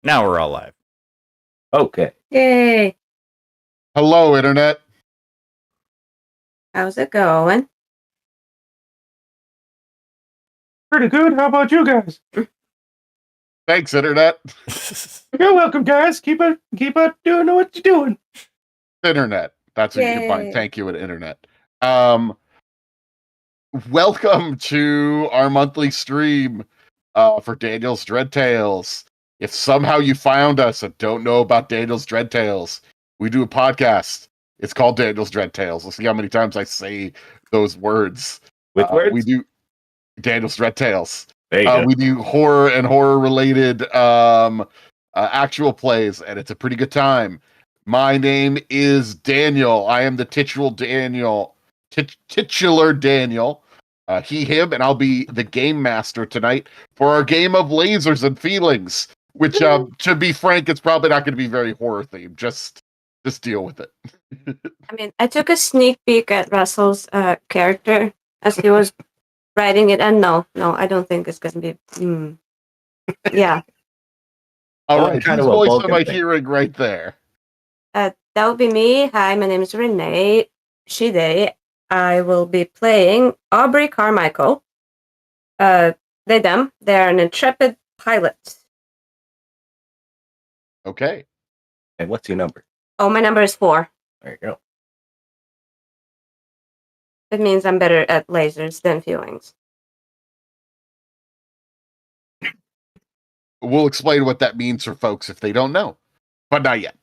Now we're all live. Okay. Yay. Hello, Internet. How's it going? Pretty good. How about you guys? Thanks, Internet. You're welcome, guys. Keep on doing what you're doing. Internet. That's what you can find. Yay. Thank you, at Internet. Welcome to our monthly stream for Daniel's Dread Tales. If somehow you found us and don't know about Daniel's Dread Tales, we do a podcast. It's called Daniel's Dread Tales. We'll see how many times I say those words. With words? We do Daniel's Dread Tales. There you go. We do horror and horror-related actual plays, and it's a pretty good time. My name is Daniel. I am the titular Daniel. He, him, and I'll be the game master tonight for our game of lasers and feelings, which, to be frank, it's probably not going to be very horror-themed. Just deal with it. I mean, I took a sneak peek at Russell's character as he was writing it, and no, I don't think it's going to be. Yeah. All right, kind whose of a voice Vulcan am I thing. hearing right there? That would be me. Hi, my name is Renee Shide. I will be playing Aubrey Carmichael. They're an intrepid pilot. Okay. And what's your number? Oh, my number is 4. There you go. It means I'm better at lasers than feelings. We'll explain what that means for folks if they don't know, but not yet.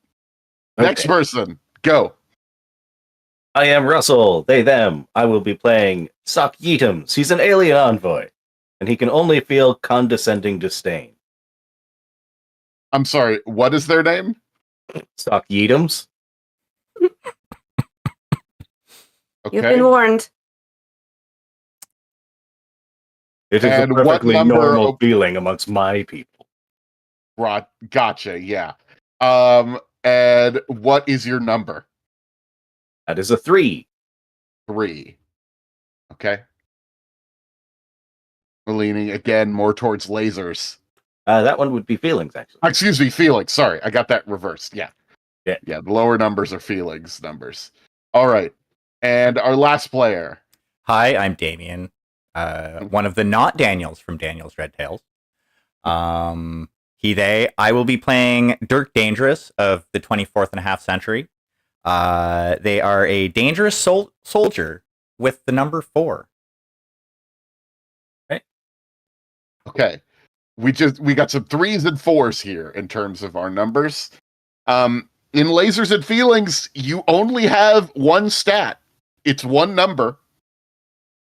Next Okay. person, go. I am Russell. They, them. I will be playing Sock Yeetums. He's an alien envoy, and he can only feel condescending disdain. I'm sorry, what is their name? Sock Yeetums? You've Okay. been warned. It is a And what perfectly number normal of- feeling amongst my people. Gotcha, yeah. And what is your number? That is a 3. 3. Okay. We're leaning again more towards lasers. That one would be feelings, actually. Excuse me, feelings. Sorry, I got that reversed. Yeah. Yeah. Yeah, the lower numbers are feelings numbers. All right. And our last player. Hi, I'm Damien. One of the not Daniels from Daniel's Dread Tales. He, they. I will be playing Dirk Dangerous of the 24th and a half century. They are a dangerous soldier with the number 4. Okay. We got some 3s and 4s here in terms of our numbers. In lasers and feelings, you only have one stat. It's one number.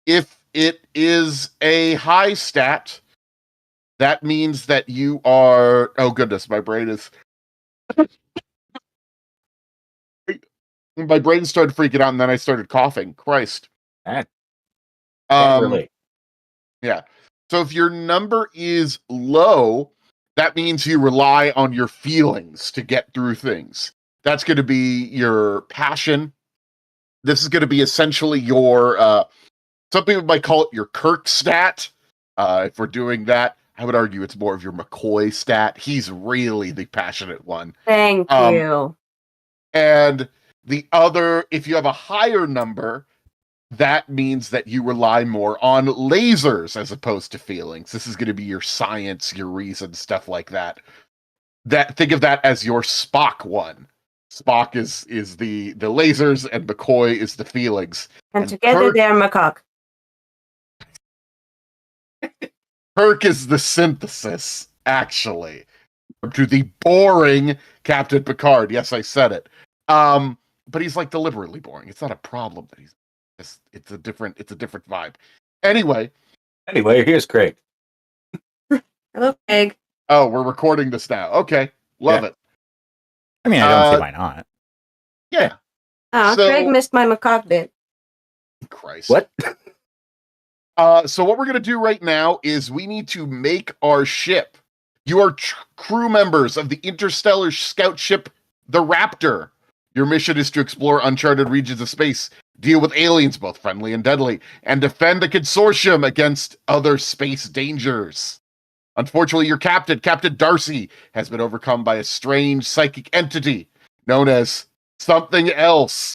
If it is a high stat, that means that you are... Oh, goodness, my brain is... My brain started freaking out, and then I started coughing. Christ. Can't Um, relate. Yeah. So if your number is low, that means you rely on your feelings to get through things. That's going to be your passion. This is going to be essentially your, some people might call it your Kirk stat. If we're doing that, I would argue it's more of your McCoy stat. He's really the passionate one. Thank you. And the other, if you have a higher number, that means that you rely more on lasers as opposed to feelings. This is going to be your science, your reason, stuff like that. Think of that as your Spock one. Spock is the lasers, and McCoy is the feelings. And together Kirk- they're macaque. Kirk is the synthesis, actually, to the boring Captain Picard. Yes, I said it. But he's like deliberately boring. It's not a problem that he's. It's a different vibe. Anyway, Here's Craig. Hello, Peg. oh, we're recording this now. Okay, love it. I mean, I don't see why not. Yeah, Oh, So- Craig missed my macaque bit. Christ. What? So what we're gonna do right now is we need to make our ship. You are crew members of the interstellar scout ship, the Raptor. Your mission is to explore uncharted regions of space, deal with aliens, both friendly and deadly, and defend a consortium against other space dangers. Unfortunately, your captain, Captain Darcy, has been overcome by a strange psychic entity known as something else,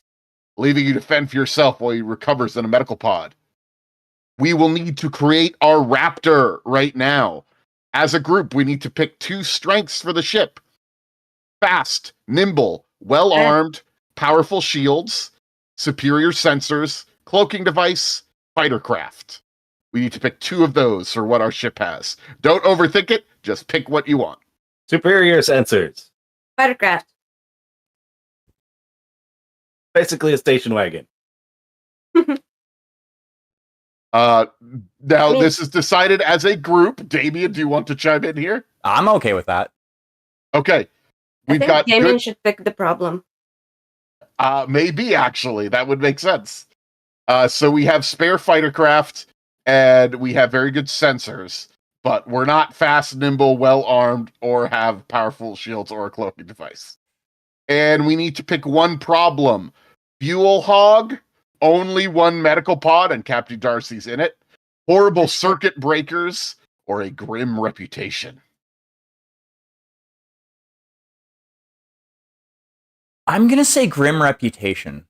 leaving you to fend for yourself while he recovers in a medical pod. We will need to create our raptor right now. As a group, we need to pick 2 strengths for the ship. Fast, nimble, well-armed, powerful shields, superior sensors, cloaking device, fighter craft. We need to pick 2 of those for what our ship has. Don't overthink it, just pick what you want. Superior sensors. Fightercraft. Basically a station wagon. Now, I mean- this is decided as a group. Damien, do you want to chime in here? I'm okay with that. Okay. I We've think got Damien good, should pick the problem. maybe actually, that would make sense. So we have spare fighter craft, and we have very good sensors, but we're not fast, nimble, well-armed, or have powerful shields or a cloaking device. And we need to pick one problem. Fuel hog, only 1 medical pod, and Captain Darcy's in it. Horrible circuit breakers, or a grim reputation. I'm gonna say grim reputation.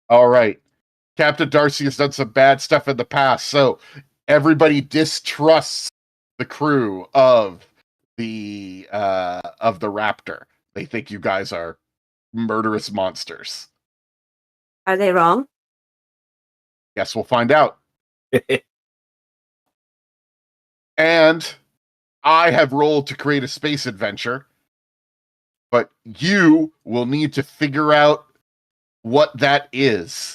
All right. Captain Darcy has done some bad stuff in the past, so everybody distrusts the crew of the Raptor. They think you guys are murderous monsters. Are they wrong? Guess we'll find out. And I have rolled to create a space adventure, but you will need to figure out what that is.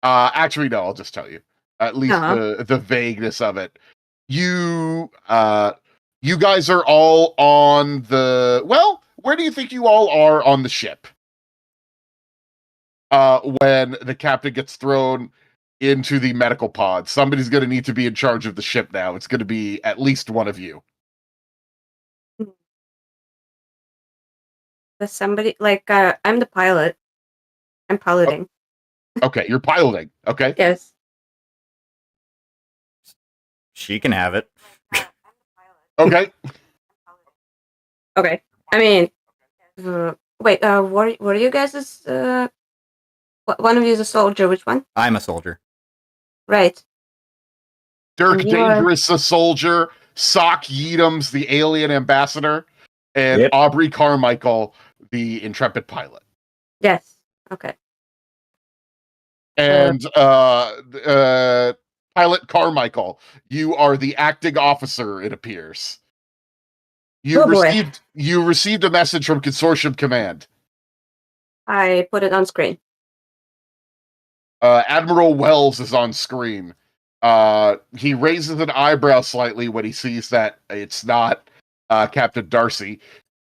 Actually, no, I'll just tell you. At least the vagueness of it. You guys are all on the... Well, where do you think you all are on the ship? When the captain gets thrown into the medical pod. Somebody's going to need to be in charge of the ship now. It's going to be at least one of you. Does somebody I'm the pilot. I'm piloting. Okay, you're piloting. Okay. Yes. She can have it. Okay. Okay. I mean, wait. What are you guys? One of you is a soldier. Which one? I'm a soldier. Right. Dirk And you are- Dangerous, the soldier. Sock Yeatums, the alien ambassador. And Yep. Aubrey Carmichael, the intrepid pilot. Yes. Okay. And Pilot Carmichael, you are the acting officer, it appears. You Oh, boy. received a message from Consortium Command. I put it on screen. Admiral Wells is on screen. He raises an eyebrow slightly when he sees that it's not Captain Darcy,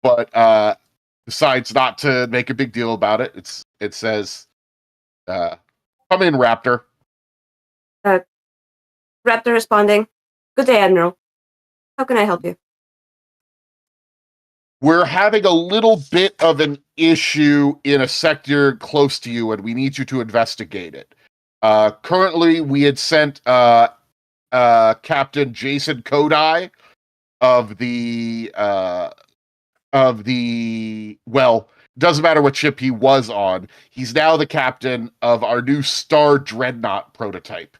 but decides not to make a big deal about it. It says, "Come in, Raptor." Raptor responding. Good day, Admiral. How can I help you? We're having a little bit of an issue in a sector close to you, and we need you to investigate it. Currently, we had sent Captain Jason Kodai of the well, doesn't matter what ship he was on. He's now the captain of our new Star Dreadnought prototype.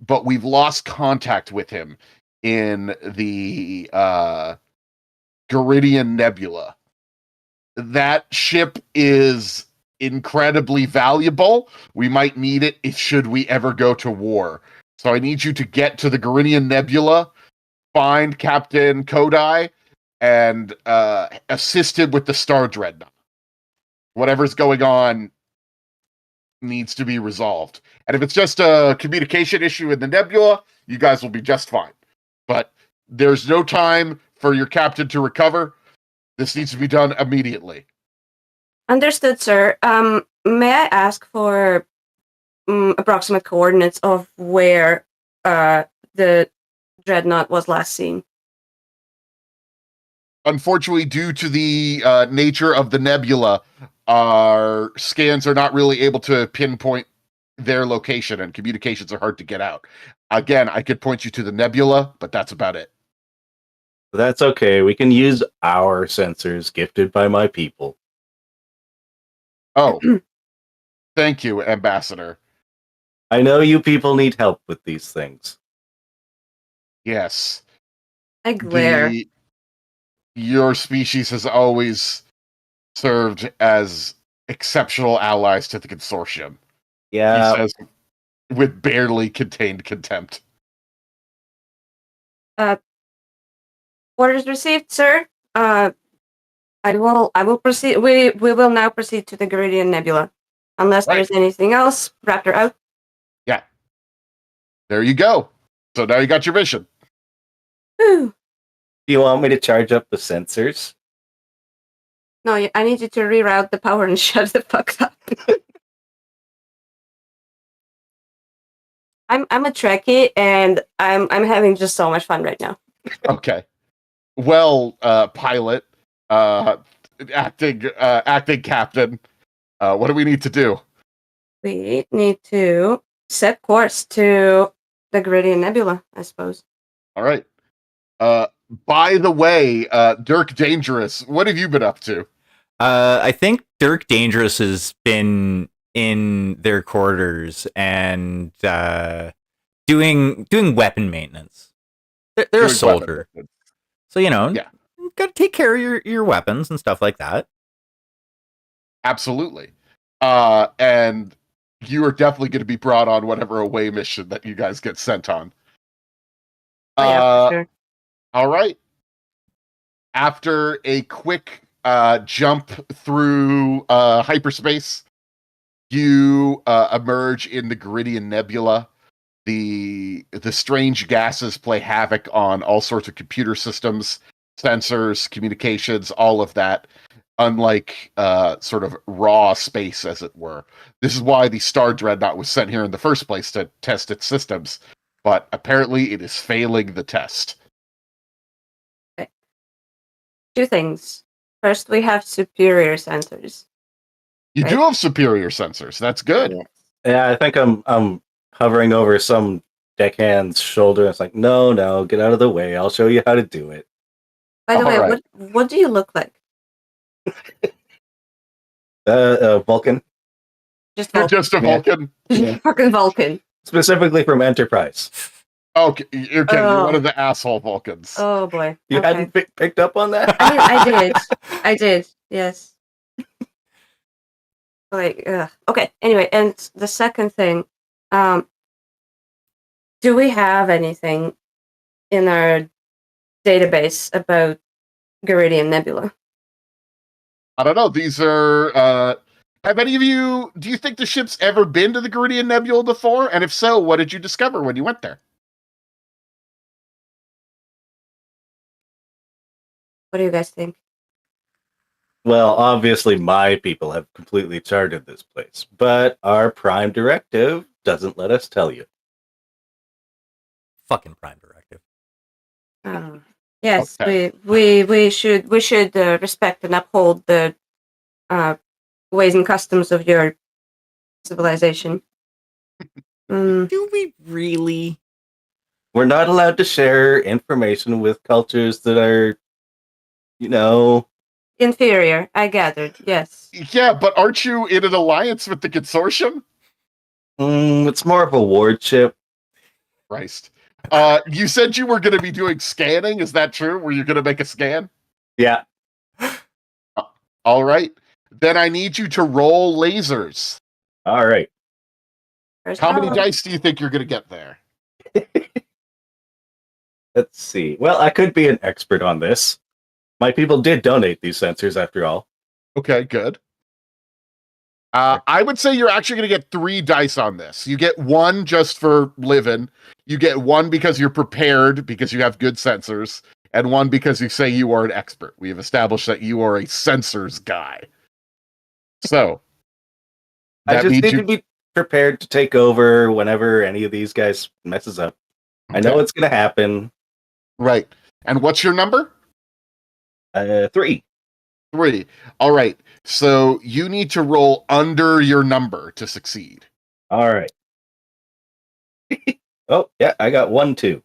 But we've lost contact with him in the Garidian Nebula. That ship is incredibly valuable. We might need it should we ever go to war. So I need you to get to the Garidian Nebula, find Captain Kodai, and assist him with the Star Dreadnought. Whatever's going on needs to be resolved. And if it's just a communication issue in the nebula, you guys will be just fine. But there's no time for your captain to recover. This needs to be done immediately. Understood, sir. May I ask for approximate coordinates of where the dreadnought was last seen? Unfortunately, due to the nature of the nebula, our scans are not really able to pinpoint their location, and communications are hard to get out. Again, I could point you to the nebula, but that's about it. That's okay. We can use our sensors gifted by my people. Oh, thank you, Ambassador. I know you people need help with these things. Yes. I glare. Your species has always served as exceptional allies to the consortium. Yeah, He says with barely contained contempt. Orders received, sir. I will proceed. We will now proceed to the Geridian Nebula. Unless Right. there's anything else. Raptor out. There you go. So now you got your mission. Whew. do you want me to charge up the sensors? No, I need you to reroute the power and shut the fuck up. I'm a Trekkie and I'm having just so much fun right now. Okay. Well, pilot, acting captain, what do we need to do? We need to set course to the Geridian Nebula, I suppose. All right. By the way, Dirk Dangerous, what have you been up to? I think Dirk Dangerous has been in their quarters and doing weapon maintenance. They're a Doing soldier, weapon. so you know, Yeah. you got to take care of your weapons and stuff like that. Absolutely. And you are definitely going to be brought on whatever away mission that you guys get sent on. Oh, yeah, for sure. All right. After a quick jump through hyperspace, you emerge in the Geridian Nebula. The strange gases play havoc on all sorts of computer systems, sensors, communications, all of that. Unlike sort of raw space, as it were. This is why the Star Dreadnought was sent here in the first place, to test its systems. But apparently it is failing the test. Two things. First, we have superior sensors. You Right. do have superior sensors. That's good. Yes. Yeah, I think I'm hovering over some deckhand's shoulder. It's like, no, get out of the way. I'll show you how to do it. By the way, Alright. what do you look like? Vulcan, Just You're Vulcan. just a Yeah. Vulcan. Yeah. Fucking Vulcan. specifically from Enterprise. Okay, you're Oh. one of the asshole Vulcans. Oh boy. You Okay. hadn't picked up on that? I mean, I did. Yes. Like, okay. Anyway, and the second thing, do we have anything in our database about Geridian Nebula? I don't know. These are. Have any of you? Do you think the ship's ever been to the Geridian Nebula before? And if so, what did you discover when you went there? What do you guys think? Well, obviously, my people have completely charted this place, but our prime directive doesn't let us tell you. Fucking Prime Directive. Yes, Okay. we should respect and uphold the ways and customs of your civilization. Do we really? We're not allowed to share information with cultures that are, Inferior, I gathered. Yes. Yeah, but aren't you in an alliance with the consortium? it's more of a wardship. Christ. You said you were going to be doing scanning. Is that true? Were you going to make a scan? Yeah. All right. Then I need you to roll lasers. All right. First How many roll. dice do you think you're going to get there? Let's see. Well, I could be an expert on this. My people did donate these sensors, after all. Okay, good. I would say you're actually going to get 3 dice on this. You get 1 just for living. You get 1 because you're prepared, because you have good sensors, and 1 because you say you are an expert. We have established that you are a sensors guy. So, I that just means need you- to be prepared to take over whenever any of these guys messes up. I know Okay. it's going to happen. Right. And what's your number? 3. 3. All right. So you need to roll under your number to succeed. All right. Oh, yeah, I got 1, 2.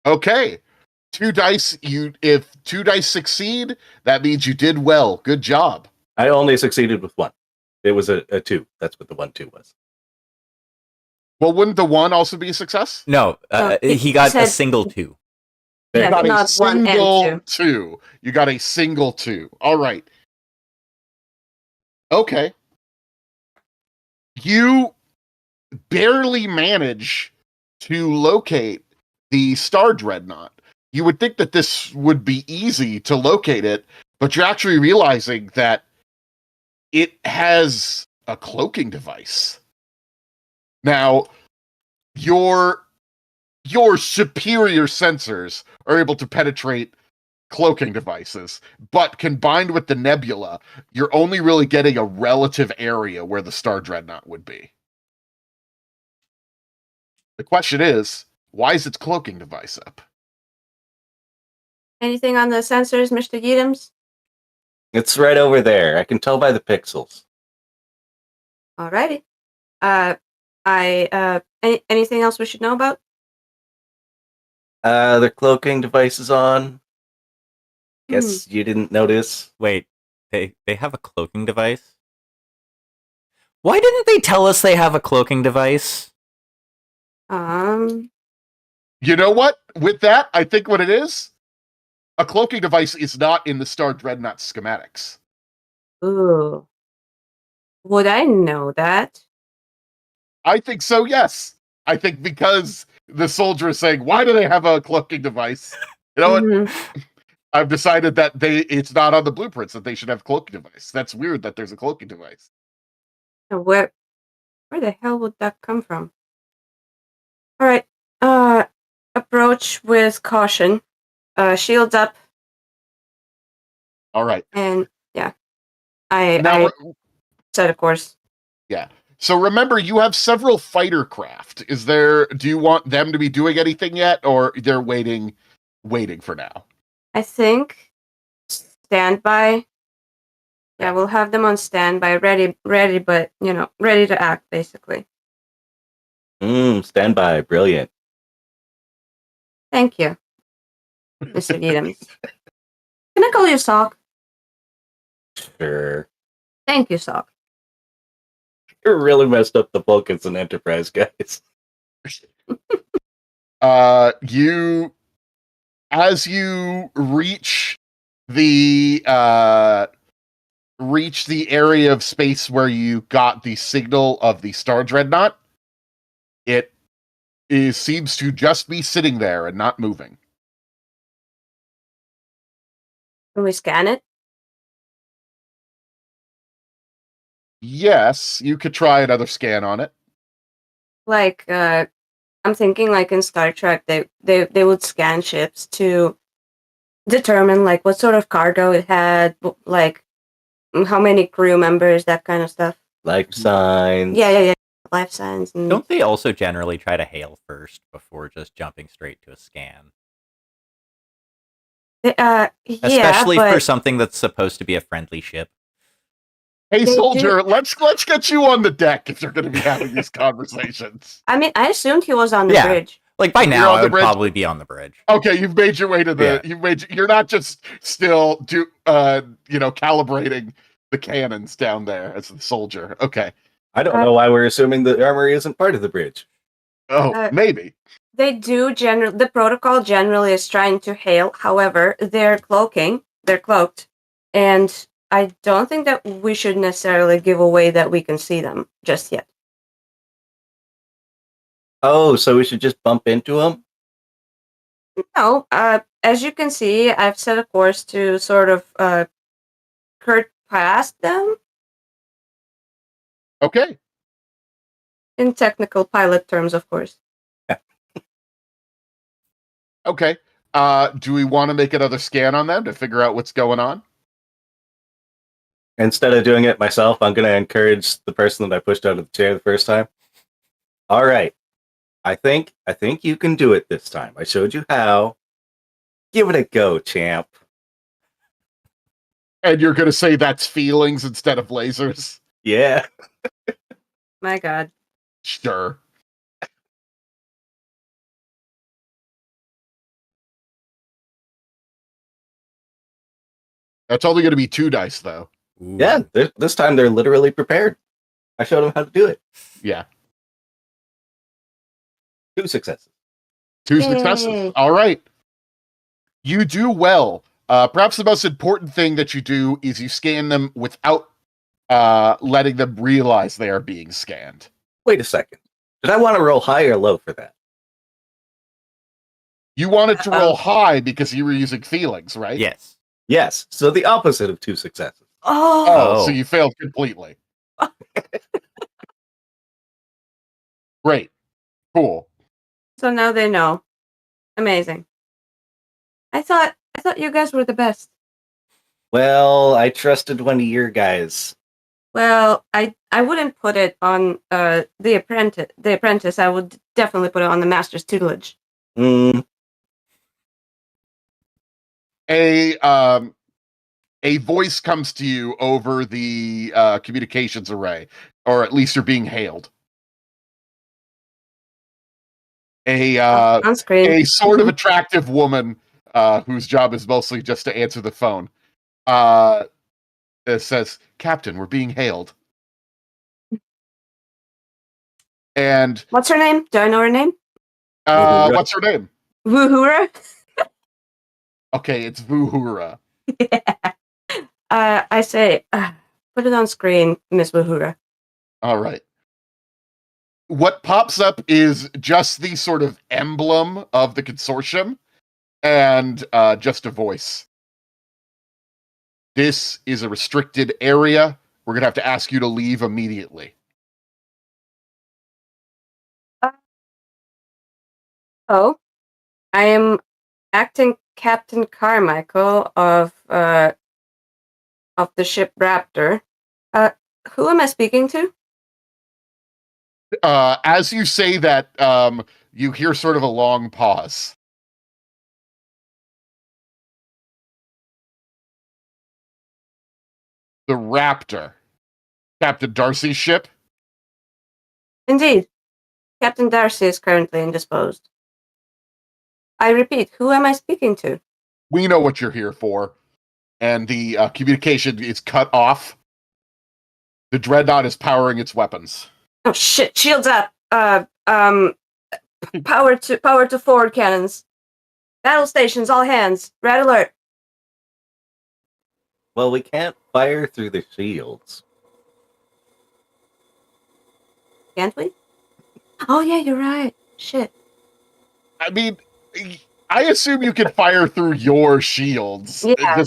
Okay. 2 dice. If 2 dice succeed, that means you did well. Good job. I only succeeded with 1. It was a 2. That's what the 1, 2 was. Well, wouldn't the 1 also be a success? No, No, he got a said- single 2. There. Yeah, You got a not 1 and single 2. 2. You got a single 2. All right. Okay. You barely manage to locate the Star Dreadnought. You would think that this would be easy to locate it, but you're actually realizing that it has a cloaking device. Now, your superior sensors are able to penetrate cloaking devices, but combined with the nebula, you're only really getting a relative area where the Star Dreadnought would be. The question is, why is its cloaking device up? Anything on the sensors, Mr. Yeadams? It's right over there. I can tell by the pixels. Alrighty. Anything else we should know about? The cloaking device is on. Guess you didn't notice. Wait, they have a cloaking device? Why didn't they tell us they have a cloaking device? You know what? With that, I think what it is, a cloaking device is not in the Star Dreadnought schematics. Ooh. Would I know that? I think so, yes. I think because the soldier is saying, why do they have a cloaking device? You know what? Mhm. I've decided that it's not on the blueprints that they should have a cloaking device. That's weird that there's a cloaking device. Where the hell would that come from? Alright. Approach with caution. Shields up, All right. and yeah. I Now, set a course. so remember, you have several fighter craft. Do you want them to be doing anything yet, or they're waiting for now? I think standby. Yeah, we'll have them on standby, ready, but ready to act, basically. Standby. Brilliant. Thank you, Mr. Yeadams. Can I call you Sock? Sure. Thank you, Sock. You really messed up the Vulcans and Enterprise, guys. As you reach the area of space where you got the signal of the Star Dreadnought, it seems to just be sitting there and not moving. Can we scan it? Yes, you could try another scan on it. Like, I'm thinking like in Star Trek, they would scan ships to determine like what sort of cargo it had, like how many crew members, that kind of stuff. Life signs. Yeah. Life signs. And Don't they also generally try to hail first before just jumping straight to a scan? yeah, Especially but for something that's supposed to be a friendly ship. Hey, They soldier, let's get you on the deck if you're going to be having these conversations. I mean, I assumed he was on the Yeah. bridge. Like by You're now, on I the would bridge? probably be on the bridge. Okay, you've made your way to the. Yeah. You're not just still calibrating the cannons down there as the soldier. Okay. I don't know why we're assuming the armory isn't part of the bridge. Oh, maybe. They do the protocol generally is trying to hail. However, they're cloaked, and I don't think that we should necessarily give away that we can see them just yet. Oh, so we should just bump into them? No, as you can see, I've set a course to sort of skirt past them Okay. in technical pilot terms, of course. Okay. Do we want to make another scan on them to figure out what's going on? Instead of doing it myself, I'm going to encourage the person that I pushed out of the chair the first time. All right. I think you can do it this time. I showed you how. Give it a go, champ. And you're going to say that's feelings instead of lasers? Yeah. My God. Sure. That's only going to be 2 dice, though. Ooh. Yeah, this time they're literally prepared. I showed them how to do it. Yeah. 2 successes. 2 Yay. successes. All right. You do well. Perhaps the most important thing that you do is you scan them without letting them realize they are being scanned. Wait a second. Did I want to roll high or low for that? You wanted to roll high because you were using feelings, right? Yes. Yes. So the opposite of 2 successes. Oh, So you failed completely. Great. Cool. so now they know. Amazing. I thought you guys were the best. Well, I trusted one of your guys. Well, I wouldn't put it on the apprentice. The apprentice. I would definitely put it on the master's tutelage. Mm, A voice comes to you over the communications array, or at least you're being hailed. On screen. A sort of attractive woman whose job is mostly just to answer the phone. It says, "Captain, we're being hailed." And What's her name? Do I know her name? what's her name? Woohura. Okay, it's Vuhura. I say, put it on screen, Miss Woohura. All right. What pops up is just the sort of emblem of the consortium and just a voice. This is a restricted area. We're going to have to ask you to leave immediately. Oh, I am acting Captain Carmichael of the ship Raptor. Who am I speaking to? As you say that, you hear sort of a long pause. The Raptor. Captain Darcy's ship? Indeed. Captain Darcy is currently indisposed. I repeat, who am I speaking to? We know what you're here for. And the communication is cut off. The Dreadnought is powering its weapons. Oh shit! Shields up. Power to forward cannons. Battle stations, all hands. Red alert. well, we can't fire through the shields. Can't we? Oh yeah, you're right. Shit. I mean, I assume you can fire through your shields. Yeah.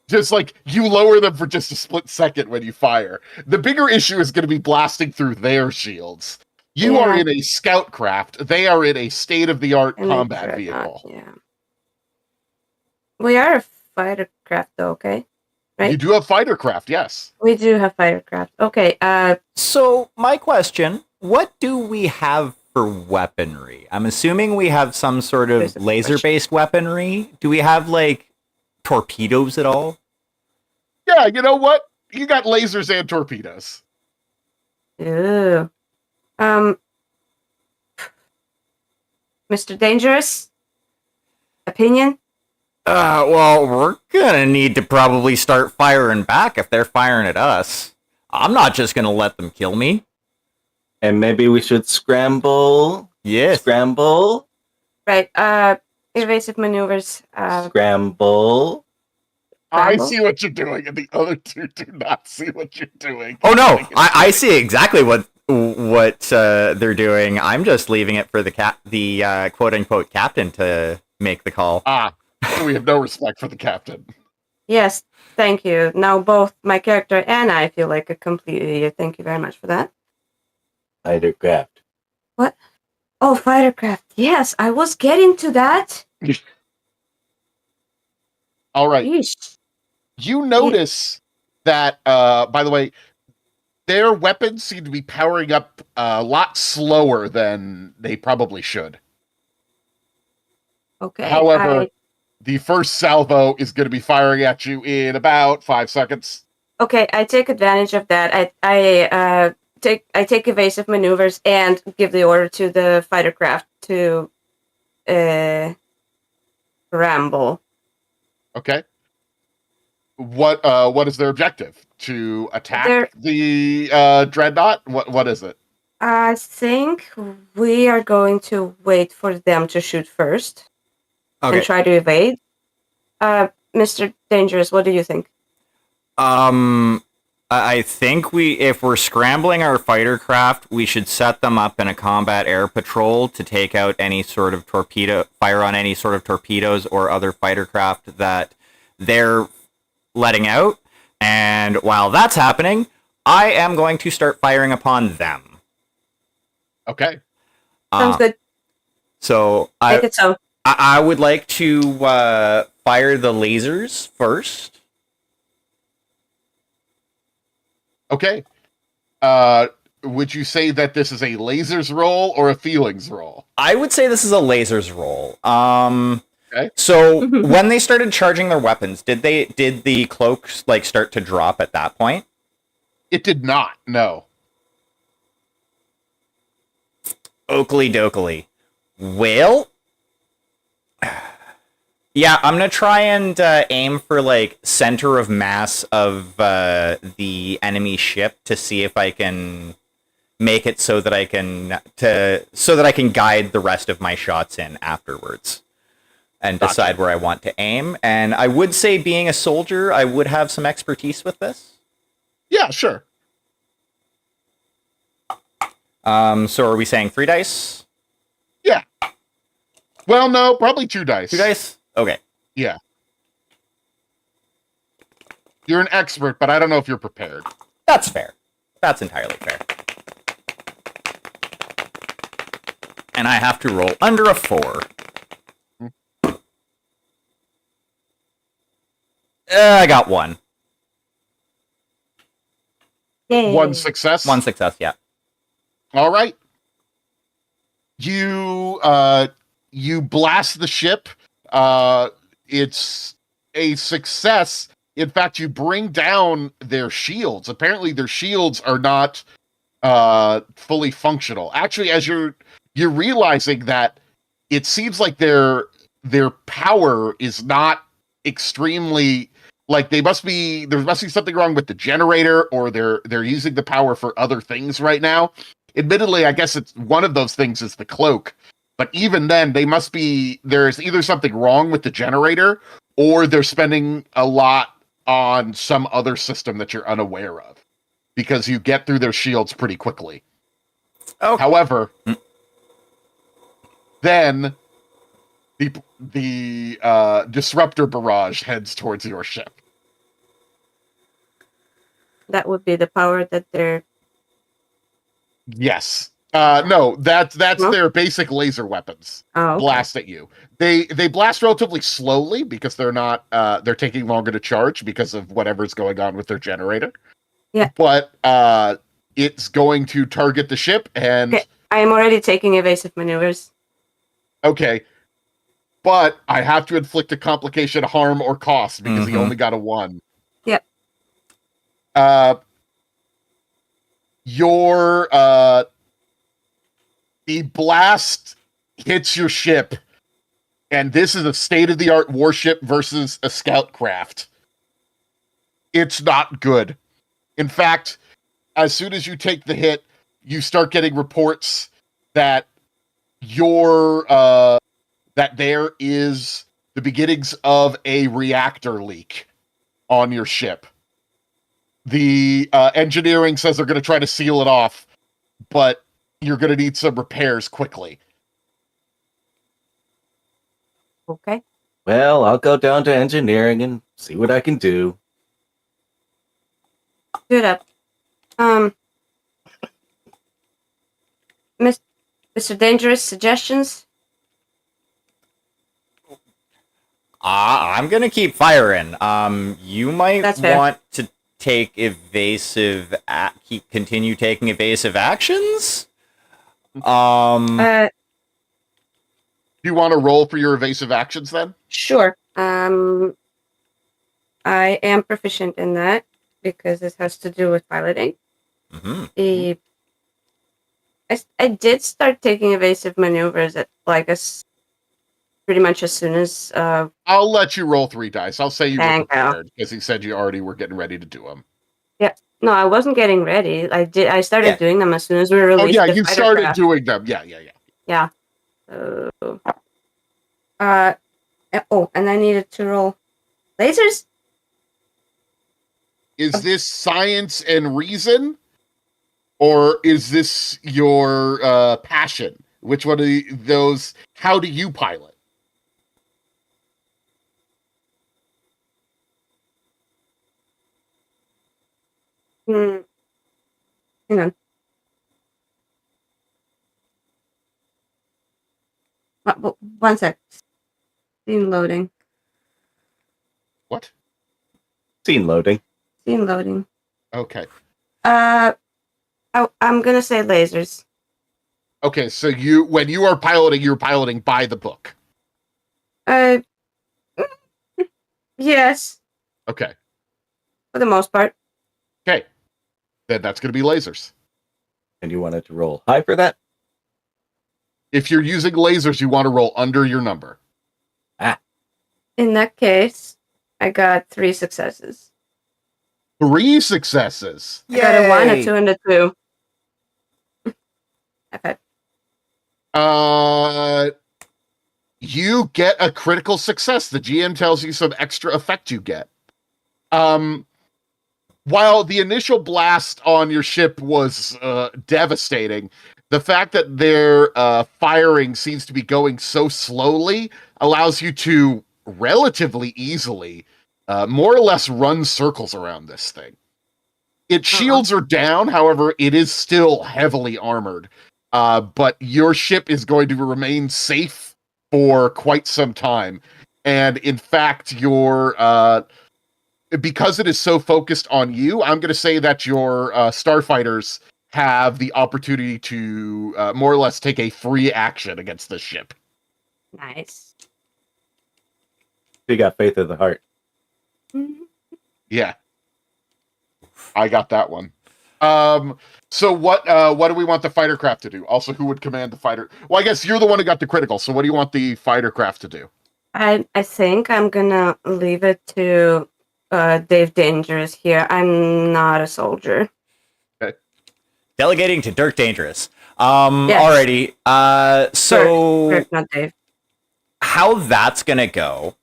Just like you lower them for just a split second when you fire. The bigger issue is going to be blasting through their shields. You are Yeah. in a scout craft. They are in a state-of-the-art And combat it's vehicle. yeah. We are a fighter craft, though. Okay. Right. You do have fighter craft, yes. We do have fighter craft. Okay. So, my question, what do we have for weaponry? I'm assuming we have some sort There's of a laser-based weaponry. Do we have, like, torpedoes at all? Yeah, you know what? You got lasers and torpedoes. Ew. Mr. Dangerous. Opinion. Well, we're gonna need to probably start firing back if they're firing at us. I'm not just gonna let them kill me. And maybe we should scramble. Yes. Scramble. Right. Evasive maneuvers. Scramble. I Scramble? see what you're doing, and the other two do not see what you're doing. Oh no, I see exactly what they're doing. I'm just leaving it for the quote unquote captain to make the call. We have no respect for the captain. Yes. Thank you. Now both my character and I feel like a complete idiot. Thank you very much for that. Fighter craft. What? Oh, fighter craft. Yes, I was getting to that. All right. Yeesh. You notice that, by the way, their weapons seem to be powering up a lot slower than they probably should. Okay. However, the first salvo is going to be firing at you in about 5 seconds. I take advantage of that. I take evasive maneuvers and give the order to the fighter craft to ramble. Okay. what is their objective? To attack They're- the dreadnought? What is it? I think we are going to wait for them to shoot first Okay. and try to evade. Mr. Dangerous, what do you think? I think if we're scrambling our fighter craft, we should set them up in a combat air patrol to take out any sort of fire on any sort of torpedoes or other fighter craft that they're letting out. And while that's happening, I am going to start firing upon them. Okay. Sounds good. So Make it so. I would like to fire the lasers first. Okay. Would you say that this is a lasers roll or a feelings roll? I would say this is a lasers roll. Okay. So when they started charging their weapons, did the cloaks like start to drop at that point? It did not. No. Oakley dokley. Well, yeah, I'm gonna try and aim for like center of mass of the enemy ship to see if I can make it so that I can guide the rest of my shots in afterwards and Gotcha. decide where I want to aim. And I would say, being a soldier, I would have some expertise with this. Yeah, sure. So are we saying 3 dice? Well, no, probably 2 dice. 2 dice? Okay. Yeah. You're an expert, but I don't know if you're prepared. That's fair. That's entirely fair. And I have to roll under a 4. I got 1. Yay. 1 success. 1 success, yeah. All right. You you blast the ship. It's a success. In fact, you bring down their shields. Apparently, their shields are not fully functional. Actually, as you're realizing that, it seems like their power is not extremely, like, there must be something wrong with the generator, or they're using the power for other things right now. Admittedly, I guess it's one of those things is the cloak, but even then, there's either something wrong with the generator, or they're spending a lot on some other system that you're unaware of, because you get through their shields pretty quickly. Oh. However, then the disruptor barrage heads towards your ship. That would be the power that they're. Yes. No, that's No? their basic laser weapons. Oh, okay. Blast at you. They blast relatively slowly because they're not they're taking longer to charge because of whatever's going on with their generator. Yeah. But it's going to target the ship, and Okay. I am already taking evasive maneuvers. okay. But I have to inflict a complication, harm, or cost because he Mhm. only got a 1. Yep. Your the blast hits your ship, and this is a state-of-the-art warship versus a scout craft. It's not good. In fact, as soon as you take the hit, you start getting reports that that there is the beginnings of a reactor leak on your ship. The engineering says they're going to try to seal it off, but you're going to need some repairs quickly. Okay. Well, I'll go down to engineering and see what I can do. Good up. Mr. Dangerous, suggestions? I'm gonna keep firing. You might That's fair. want to take continue taking evasive actions. Do you want to roll for your evasive actions then? Sure. I am proficient in that because this has to do with piloting. Mhm. I did start taking evasive maneuvers at like pretty much as soon as. I'll let you roll 3 dice. I'll say you were Thank you. prepared because he said you already were getting ready to do them. No, I wasn't getting ready. I started Yeah. doing them as soon as we Oh released. yeah, the you fighter started craft. doing them. Yeah. Yeah. So, and I needed to roll lasers. Is this science and reason, or is this your passion? Which one of those? How do you pilot? Hmm. Hang on. One sec. Scene loading. What? Scene loading. Scene loading. Okay. I'm gonna say lasers. Okay. So when you are piloting, you're piloting by the book. Yes, Okay. for the most part. Okay. Then that's going to be lasers. And you wanted to roll high for that? If you're using lasers, you want to roll under your number. In that case, I got 3 successes. 3 successes. I got a 1, a Yay! 2, and a 2. Okay. You get a critical success. The GM tells you some extra effect you get. While the initial blast on your ship was devastating, the fact that their firing seems to be going so slowly allows you to relatively easily more or less run circles around this thing. Its shields are down, however, it is still heavily armored. But your ship is going to remain safe for quite some time. And in fact, because it is so focused on you, I'm going to say that your starfighters have the opportunity to more or less take a free action against this ship. Nice. You got faith of the heart. Yeah. I got that one. So what do we want the fighter craft to do? Also, who would command the fighter? Well, I guess you're the one who got the critical, so what do you want the fighter craft to do? I think I'm gonna leave it to Dave Dangerous here. I'm not a soldier. Delegating to Dirk Dangerous. Yes. Alrighty. So Dirk, not Dave. how that's gonna go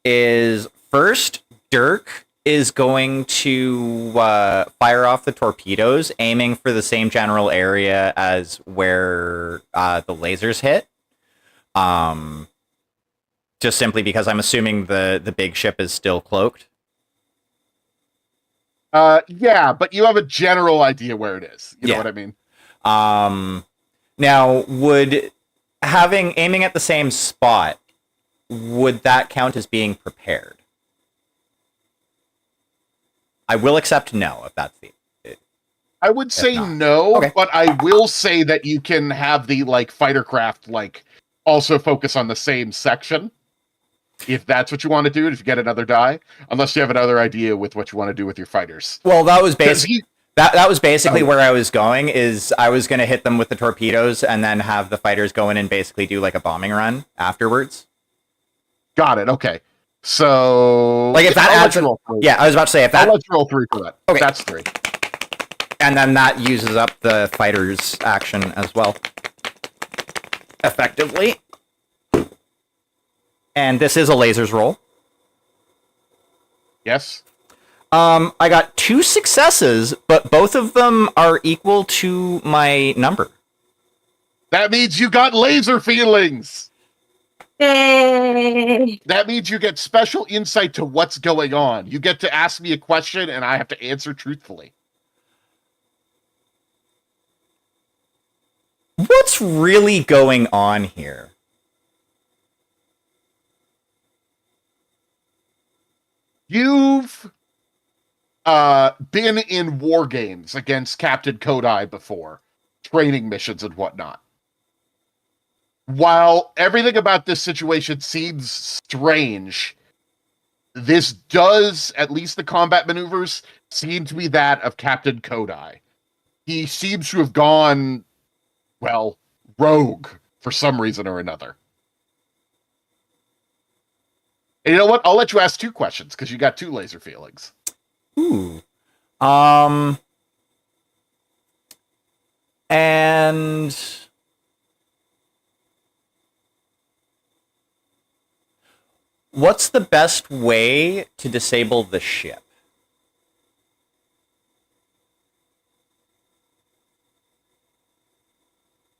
is first Dirk is going to fire off the torpedoes, aiming for the same general area as where the lasers hit. Just simply because I'm assuming the big ship is still cloaked. Yeah, but you have a general idea where it is. You know Yeah. what I mean? Now, would aiming at the same spot, would that count as being prepared? I will accept no if that's the. I would say not. no, Okay. but I will say that you can have the fighter craft also focus on the same section. If that's what you want to do, if you get another die, unless you have another idea with what you want to do with your fighters. Well, that was 'Cause basically that was basically Oh. where I was going. Is I was going to hit them with the torpedoes and then have the fighters go in and basically do like a bombing run afterwards. Got it. Okay. So Like if that I'll let adds, you roll 3. yeah, I was about to say if I'll that, let you roll 3 for that. Okay. That's 3. and then that uses up the fighters' action as well, effectively. And this is a lasers roll. Yes. I got 2 successes, but both of them are equal to my number. That means you got laser feelings. Yay! That means you get special insight to what's going on. You get to ask me a question and I have to answer truthfully. What's really going on here? You've been in war games against Captain Kodai before, training missions and whatnot. While everything about this situation seems strange, this does, at least the combat maneuvers, seem to be that of Captain Kodai. He seems to have gone, well, rogue for some reason or another. And you know what? I'll let you ask 2 questions because you got 2 laser feelings. Ooh. And what's the best way to disable the ship?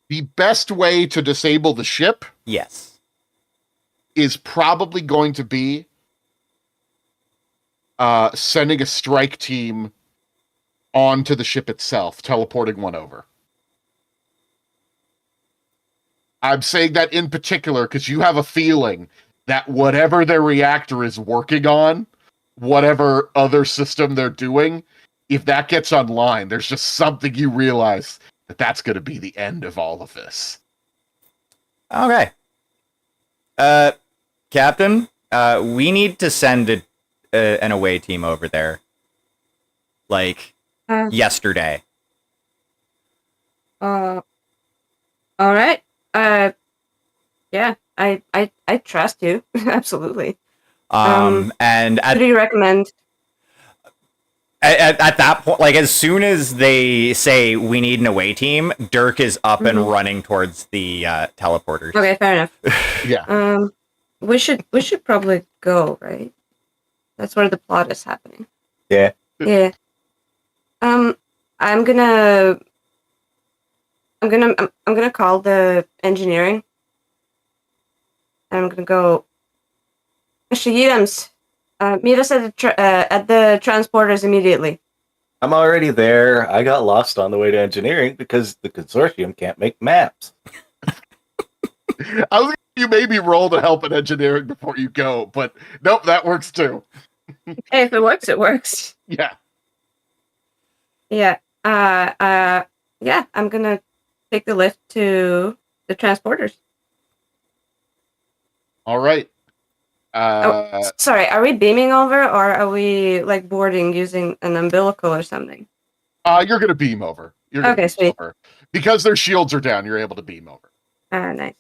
The best way to disable the ship Yes. is probably going to be sending a strike team onto the ship itself, teleporting one over. I'm saying that in particular because you have a feeling that whatever their reactor is working on, whatever other system they're doing, if that gets online, there's just something you realize that that's going to be the end of all of this. Okay. Captain, we need to send an away team over there. Like, Uh, yesterday. all right. Yeah, I trust you. Absolutely. And What do you recommend? at that point, like, as soon as they say we need an away team, Dirk is up and running towards the teleporters. Okay, fair enough. Yeah. We should probably go, right? That's where the plot is happening. Yeah. Yeah. I'm gonna call the engineering. And I'm gonna go. Mr. Yidams, meet us at the transporters immediately. I'm already there. I got lost on the way to engineering because the consortium can't make maps. I was thinking you maybe roll to help in engineering before you go, but nope, that works too. Hey, if it works, it works. Yeah. Yeah. Yeah. I'm gonna take the lift to the transporters. All right. Sorry, are we beaming over or are we like boarding using an umbilical or something? You're gonna beam over. You're gonna Okay, beam sweet. over. Because their shields are down, you're able to beam over. Nice.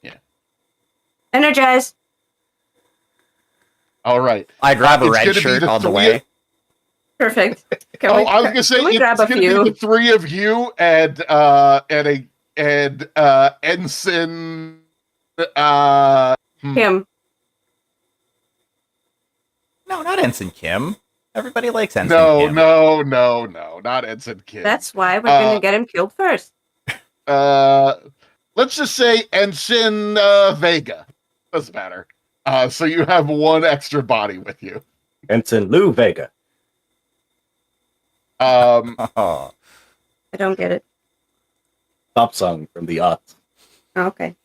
Yeah. Energize. All right. I grab a It's red gonna be shirt the on the three- way. Perfect. Can I we, was gonna say can we it's grab a gonna few? be the 3 of you and Ensign Him. No, not Ensign Kim. Everybody likes Ensign No, Kim. no, not Ensign Kim. That's why we're gonna get him killed first. Let's just say Ensign Vega. Doesn't matter. So you have 1 extra body with you. Ensign Lou Vega. Oh. I don't get it. Pop song from the aughts. Okay.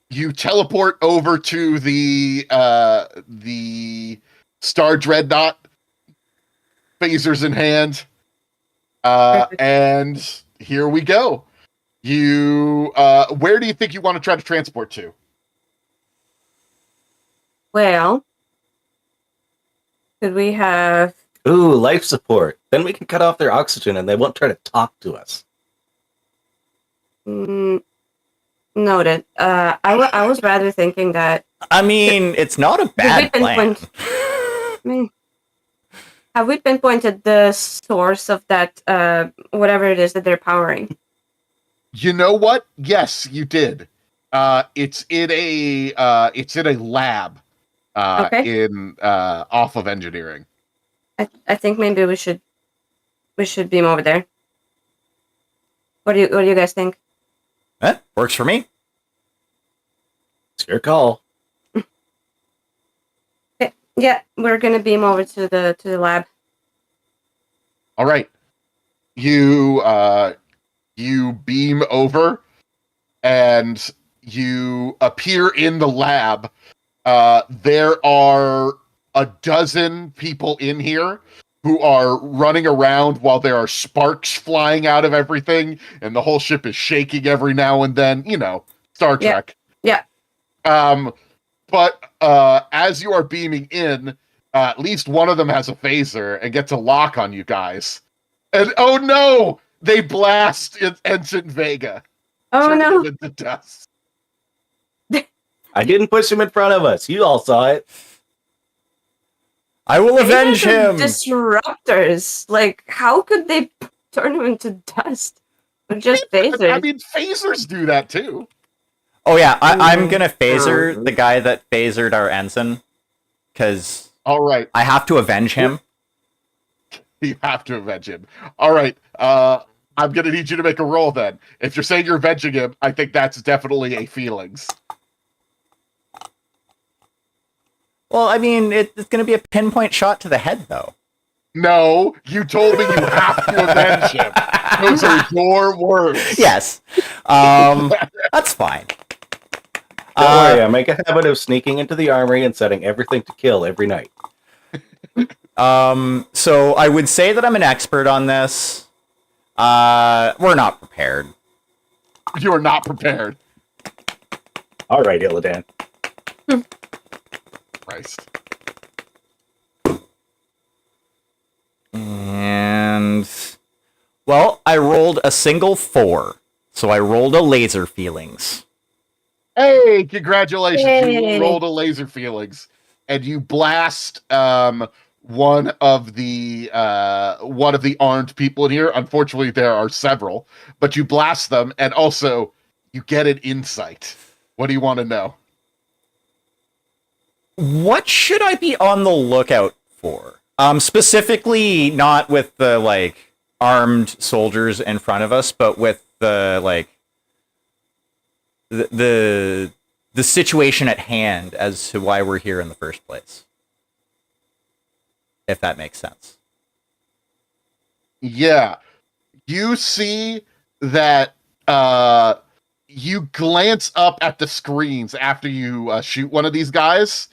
You teleport over to the Star Dreadnought, phasers in hand, Perfect. and here we go. You, where do you think you want to try to transport to? Well, could we have? Ooh, life support. Then we can cut off their oxygen and they won't try to talk to us. Noted. I was rather thinking that. I mean, it's not a bad plan. Have we pinpointed the source of that? Whatever it is that they're powering. You know what? Yes, you did. It's in a lab. Okay. In off of engineering. I think maybe we should beam over there. What do you guys think? Works for me. It's your call. Okay. Yeah, we're gonna beam over to the lab. All right. You beam over and you appear in the lab. There are a dozen people in here who are running around while there are sparks flying out of everything and the whole ship is shaking every now and then, Star Yeah. Trek. Yeah. But as you are beaming in, at least one of them has a phaser and gets a lock on you guys. And oh no, they blast Ensign Vega. Oh Turn no! him into dust. I didn't push him in front of us. You all saw it. I will avenge Phasers are him. Disruptors. Like, how could they turn him into dust? They're just phasers. I mean, phasers do that too. Oh yeah, I'm gonna phaser the guy that phasered our ensign, because All right, I have to avenge him. you have to avenge him. All right, I'm gonna need you to make a roll then. If you're saying you're avenging him, I think that's definitely a feelings. Well, I mean, it's gonna be a pinpoint shot to the head, though. No, you told me you have to avenge him. Those are your words. Yes, that's fine. Don't worry, I make a habit of sneaking into the armory and setting everything to kill every night. So I would say that I'm an expert on this. We're not prepared. You are not prepared. All right, Illidan. Christ. And well, I rolled a single 4, so I rolled a laser feelings. Hey, congratulations! Yay. You rolled a laser feelings, and you blast one of the armed people in here. Unfortunately, there are several, but you blast them, and also you get an insight. What do you want to know? What should I be on the lookout for? Specifically, not with the like armed soldiers in front of us, but with the like the situation at hand as to why we're here in the first place. If that makes sense. Yeah, you see that you glance up at the screens after you shoot one of these guys,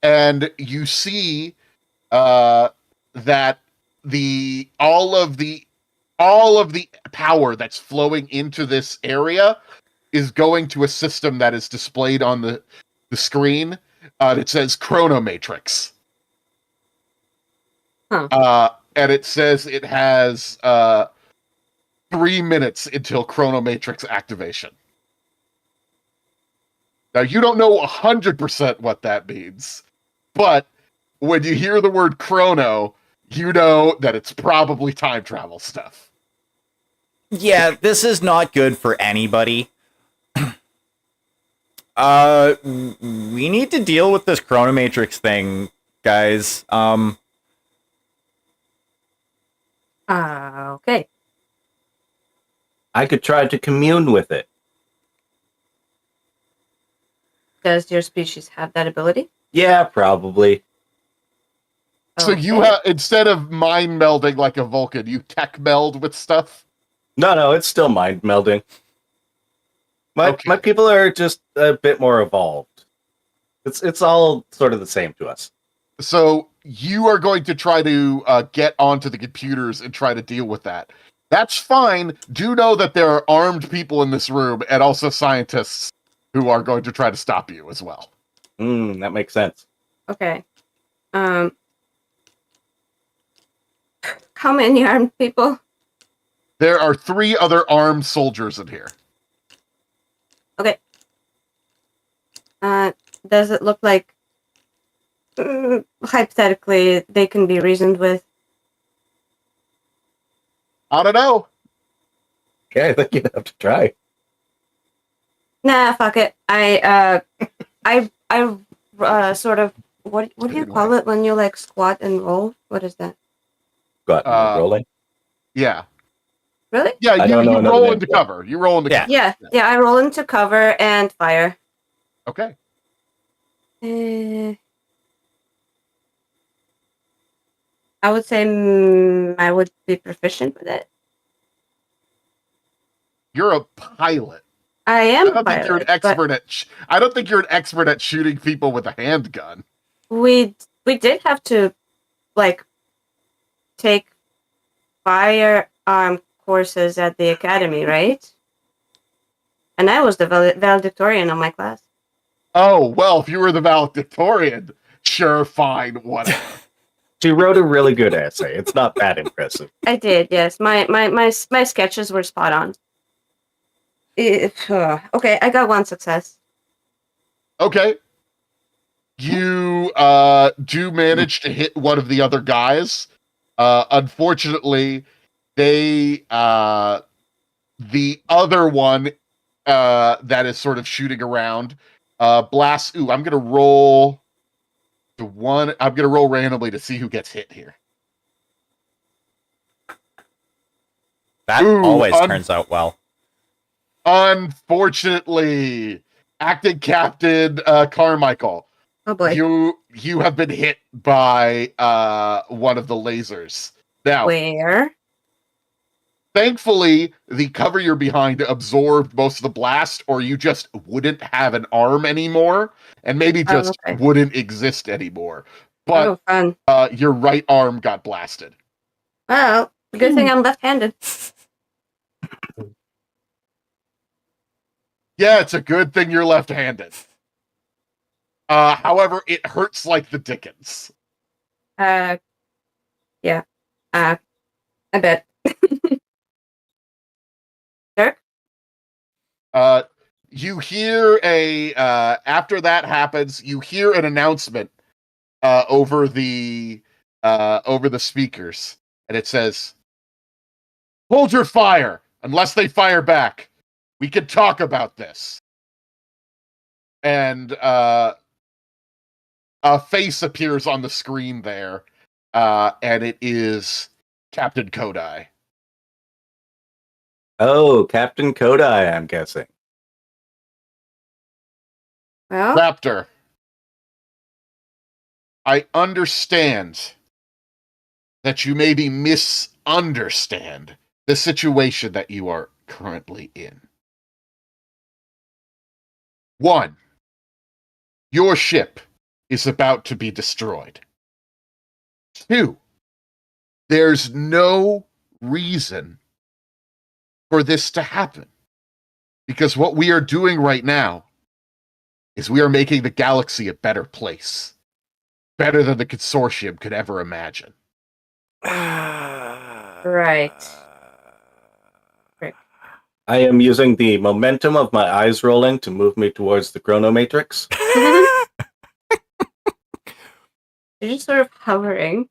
and you see that all of the power that's flowing into this area is going to a system that is displayed on the screen. It says Chronomatrix. And it says it has 3 minutes until Chronomatrix activation. Now, you don't know 100% what that means, but when you hear the word chrono, you know that it's probably time travel stuff. Yeah, this is not good for anybody. We need to deal with this Chronomatrix thing, guys. Okay. I could try to commune with it. Does your species have that ability? Yeah, probably. So you Okay. have, instead of mind melding like a Vulcan, you tech meld with stuff? No, it's still mind melding. My people are just a bit more evolved. It's all sort of the same to us. So you are going to try to get onto the computers and try to deal with that. That's fine. Do know that there are armed people in this room and also scientists who are going to try to stop you as well. That makes sense. Okay. How many armed people? There are 3 other armed soldiers in here. Okay. Does it look like hypothetically they can be reasoned with? I don't know. Okay, I think you'd have to try. Nah, fuck it. I sort of what do you call it when you like squat and roll? What is that? Got rolling. Yeah. Really? Yeah, I you don't know another roll name into for it. cover. You roll into Yeah. cover. Yeah. I roll into cover and fire. Okay. I would say I would be proficient with it. You're a pilot. I I am don't think you're an pilot, but expert at. I don't think you're an expert at shooting people with a handgun. we did have to like take firearm courses at the academy, right? And I was the valedictorian of my class. Oh well, if you were the valedictorian, sure, fine, whatever. She wrote a really good essay. It's not that impressive. I did, yes. My sketches were spot on. Okay, I got 1 success. Okay. You do manage to hit one of the other guys. Unfortunately, the other one that is sort of shooting around blasts. Ooh, I'm gonna roll randomly to see who gets hit here. That Ooh, always turns out well. Unfortunately, acting Captain Carmichael, Oh boy. you have been hit by one of the lasers. Now, Where? thankfully, the cover you're behind absorbed most of the blast, or you just wouldn't have an arm anymore, and maybe just okay. wouldn't exist anymore. But Oh, fun. your right arm got blasted. Well, good thing I'm left-handed. Yeah, it's a good thing you're left-handed. However, it hurts like the dickens. Yeah. I bet. Dirk? You hear after that happens, you hear an announcement over the speakers, and it says, "Hold your fire unless they fire back. We can talk about this." And a face appears on the screen there, and it is Captain Kodai. Oh, Captain Kodai, I'm guessing. Well, Raptor, I understand that you maybe misunderstand the situation that you are currently in. One, your ship is about to be destroyed. Two, there's no reason for this to happen. Because what we are doing right now is we are making the galaxy a better place. Better than the consortium could ever imagine. right. I am using the momentum of my eyes rolling to move me towards the chronomatrix. You're just sort of hovering.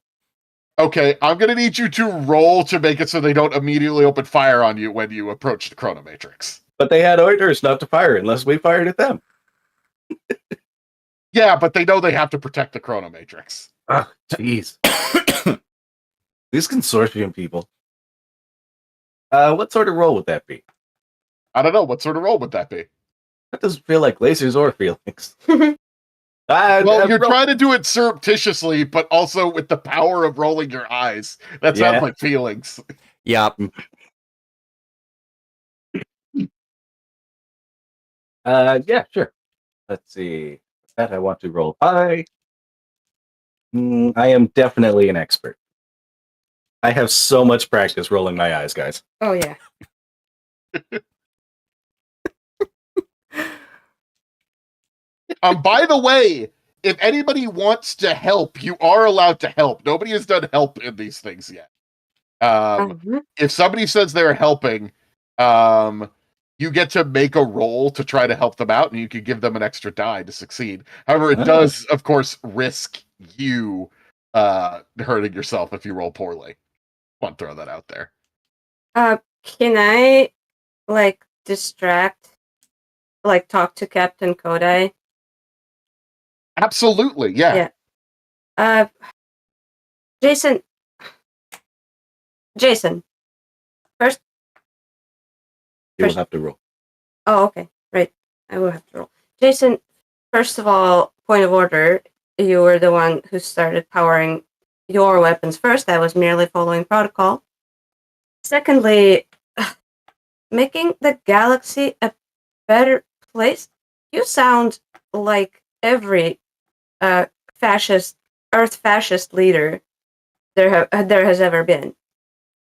Okay, I'm going to need you to roll to make it so they don't immediately open fire on you when you approach the chronomatrix. But they had orders not to fire unless we fired at them. Yeah, but they know they have to protect the chronomatrix. Ah, jeez. These consortium people. What sort of roll would that be? I don't know. What sort of roll would that be? That doesn't feel like lasers or feelings. Well, you're trying to do it surreptitiously, but also with the power of rolling your eyes. That sounds like feelings. Yep. Yeah, sure. Let's see. That I want to roll high. I am definitely an expert. I have so much practice rolling my eyes, guys. Oh, yeah. By the way, if anybody wants to help, you are allowed to help. Nobody has done help in these things yet. If somebody says they're helping, you get to make a roll to try to help them out, and you can give them an extra die to succeed. However, it does, of course, risk you hurting yourself if you roll poorly. I want to throw that out there. Can I, distract, talk to Captain Kodai? Absolutely, yeah. Jason, first. You will have to roll. Oh, okay. Right. I will have to roll. Jason, first of all, point of order, you were the one who started powering your weapons first. I was merely following protocol. Secondly, making the galaxy a better place. You sound like every Earth fascist leader there has ever been.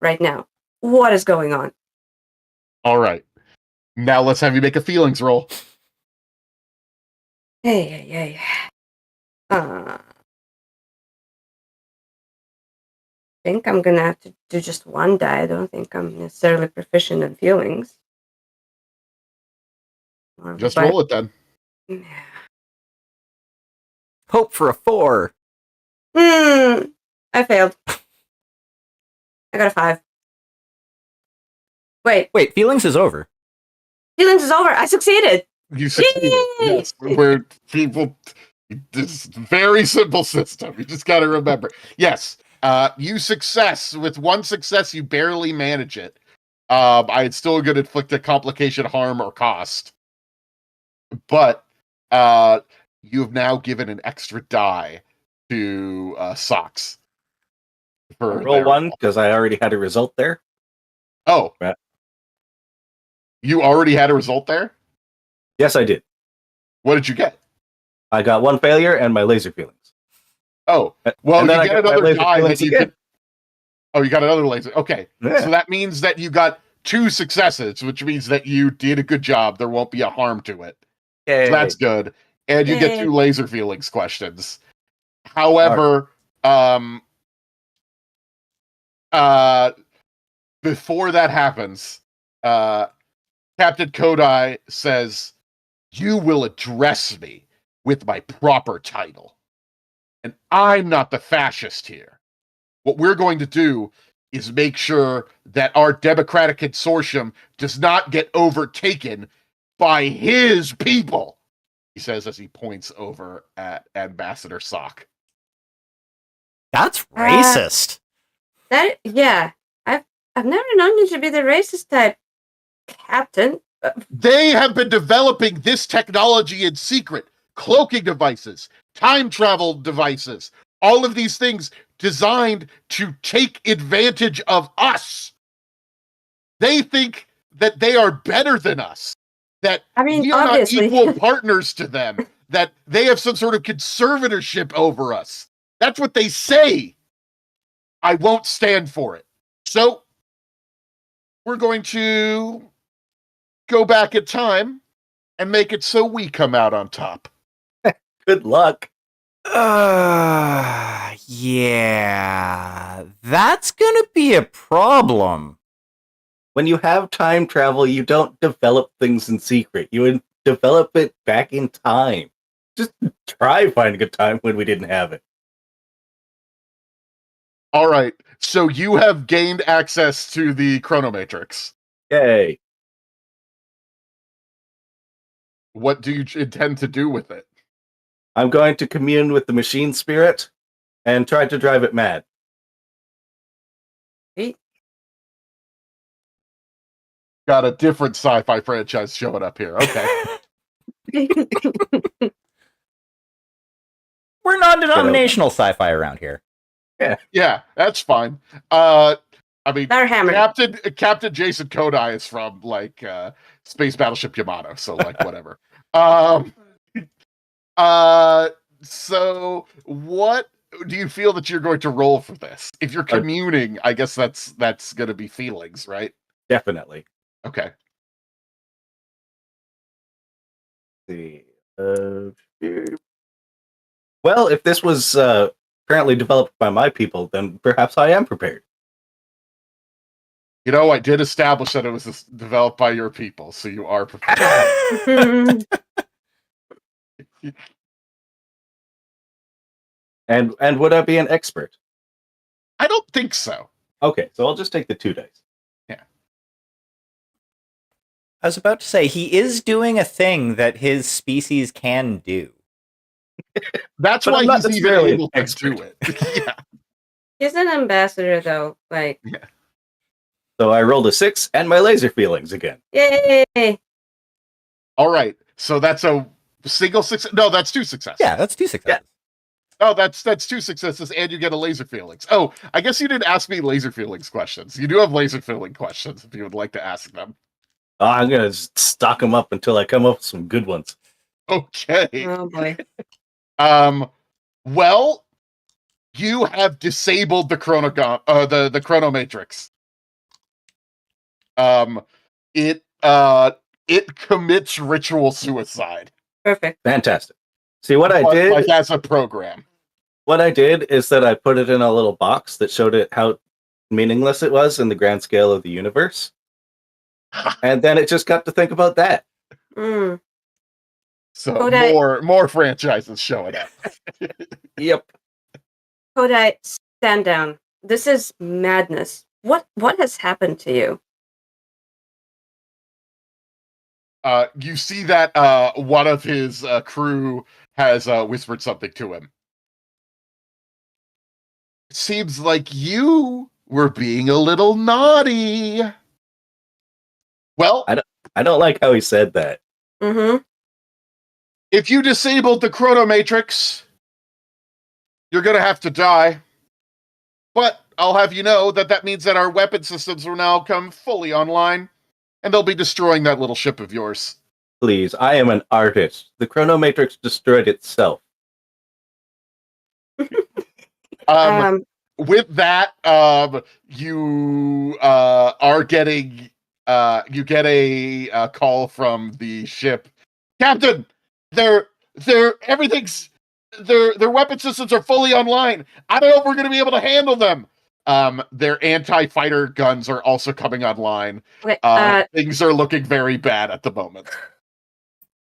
Right now, what is going on? All right, now let's have you make a feelings roll. Hey. I think I'm gonna have to do just one die. I don't think I'm necessarily proficient in feelings. Just roll it then. Hope for a 4. I failed. I got a 5. Wait, Feelings is over. feelings is over. I succeeded. You succeeded. Yay! Yes, where people. This very simple system. You just got to remember. Yes, you success. With one success, you barely manage it. I'd still going to inflict a complication, harm, or cost. But you've now given an extra die to Socks. For Roll their- 1 because I already had a result there. Oh. Right. You already had a result there? Yes, I did. What did you get? I got 1 failure and my laser feelings. Oh, well, And you then I get got my another laser die that feelings you again. can. Oh, you got another laser. Okay. Yeah. So that means that you got 2 successes, which means that you did a good job. There won't be a harm to it. Yay. So that's good. And you get Yay. 2 laser feelings questions. However, before that happens, Captain Kodai says, "You will address me with my proper title. And I'm not the fascist here. What we're going to do is make sure that our democratic consortium does not get overtaken by his people," he says as he points over at Ambassador Sock. That's racist. I've never known you to be the racist type, Captain. They have been developing this technology in secret. Cloaking devices, time travel devices, all of these things designed to take advantage of us. They think that they are better than us, that I mean, we are obviously. not equal partners to them, that they have some sort of conservatorship over us. That's what they say. I won't stand for it. So, we're going to go back in time and make it so we come out on top. Good luck. Yeah. That's gonna be a problem. When you have time travel, you don't develop things in secret. You develop it back in time. Just try finding a time when we didn't have it. All right. So you have gained access to the Chronomatrix. Yay. What do you intend to do with it? I'm going to commune with the machine spirit and try to drive it mad. Got a different sci-fi franchise showing up here. Okay. We're non-denominational sci-fi around here. Yeah, that's fine. I mean, They're hammered. Captain Jason Kodai is from like Space Battleship Yamato, so like whatever. So what do you feel that you're going to roll for this? If you're communing, I guess that's going to be feelings, right? Definitely. Okay. See. Well, if this was currently developed by my people, then perhaps I am prepared. You know, I did establish that it was developed by your people, so you are prepared. And would I be an expert? I don't think so. Okay, so I'll just take the 2 dice. I was about to say, he is doing a thing that his species can do. That's But why I'm not he's even necessarily able to expert. do it. Yeah. He's an ambassador, though. Like, So I rolled a 6 and my laser feelings again. yay! All right. So that's a single success. No, that's 2 successes. Yeah, that's 2 successes. Oh, that's 2 successes, and you get a laser feelings. Oh, I guess you didn't ask me laser feelings questions. You do have laser feeling questions if you would like to ask them. I'm going to stock them up until I come up with some good ones. Okay. Oh boy. Well, you have disabled the the Chronomatrix. It commits ritual suicide. Perfect. Fantastic. See, what I did Like as a program. What I did is that I put it in a little box that showed it how meaningless it was in the grand scale of the universe. And then it just got to think about that. Mm. So Kodai- more franchises showing up. Yep. Kodai, stand down. This is madness. What has happened to you? You see that one of his crew has whispered something to him. It seems like you were being a little naughty. Well, I don't like how he said that. Mm-hmm. if you disabled the Chronomatrix, you're gonna have to die. But I'll have you know that means that our weapon systems will now come fully online, and they'll be destroying that little ship of yours. Please, I am an artist. The Chronomatrix destroyed itself. With that, you are getting you get a call from the ship. Captain, their everything's their weapon systems are fully online. I don't know if we're going to be able to handle them. Their anti-fighter guns are also coming online. Okay, Things are looking very bad at the moment.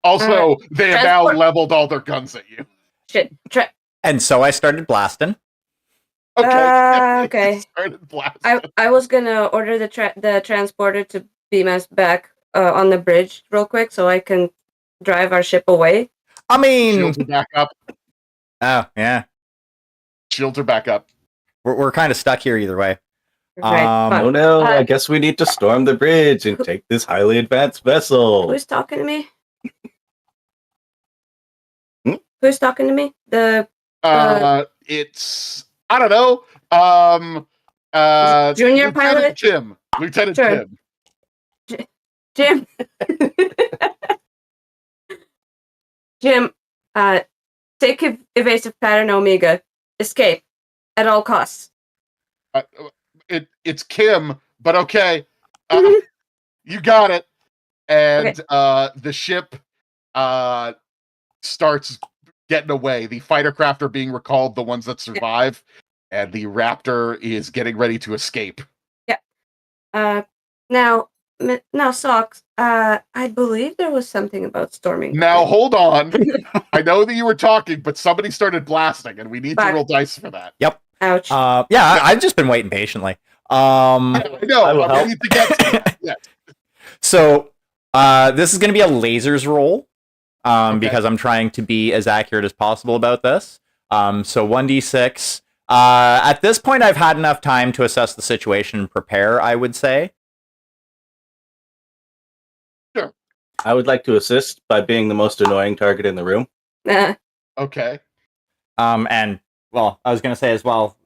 Also, they have now transport- leveled all their guns at you. shit. And so I started blasting. Okay. Okay. Started blasting. I was gonna order the transporter to beam us back on the bridge real quick so I can drive our ship away. I mean, Shields are back up. oh yeah, Shields are back up. we're kind of stuck here either way. Right. Um, Oh no, I Uh, guess we need to storm the bridge and take this highly advanced vessel. Who's talking to me? Hmm? Who's talking to me? The It's I don't know. Junior Lieutenant pilot? Jim. Lieutenant Sure. Jim. Jim. Jim, take evasive pattern Omega. Escape at all costs. It's Kim, but okay. You got it. And the ship starts getting away. The fighter craft are being recalled, the ones that survive, and the Raptor is getting ready to escape. Now, Socks, I believe there was something about storming. Now hold on. I know that you were talking, but somebody started blasting, and we need to Fuck. roll dice for that. Ouch. yeah, I've just been waiting patiently. I know. I will I'm help. ready to get to that. So this is going to be a lasers roll Okay. because I'm trying to be as accurate as possible about this. So 1d6. At this point, I've had enough time to assess the situation and prepare, I would say. I would like to assist by being the most annoying target in the room. Okay. And well, I was going to say as well,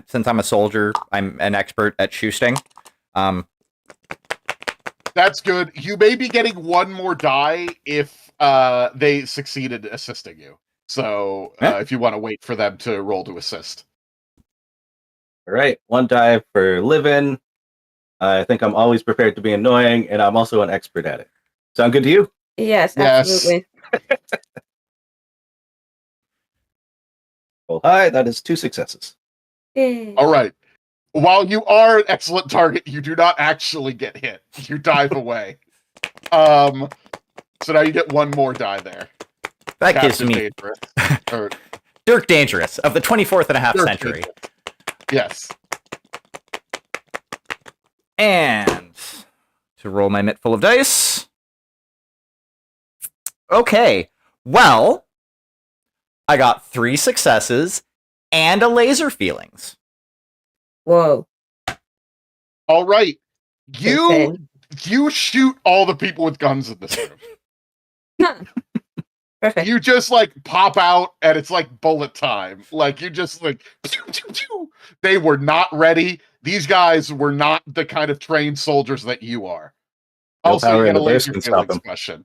since I'm a soldier, I'm an expert at shooting. That's good. You may be getting one more die if they succeeded assisting you. So if you want to wait for them to roll to assist. All right, one die for living. I think I'm always prepared to be annoying, and I'm also an expert at it. Sound good to you? Yes, Yes. absolutely. Well, hi, that is 2 successes. Yay. All right. While you are an excellent target, you do not actually get hit. You dive away. So now you get one more die there. That gives Captain me Dangerous. Or, Dirk Dangerous of the 24th and a half Dirk century. yes. And to roll my mitt full of dice. Okay. Well, I got 3 successes and a laser feelings. Whoa. All right. You Insane. you shoot all the people with guns in this room. Perfect. You just like pop out and it's like bullet time. Like you just like pew, pew, pew. They were not ready. These guys were not the kind of trained soldiers that you are. No Also, power you in get a the burst laser can stop feelings them. question.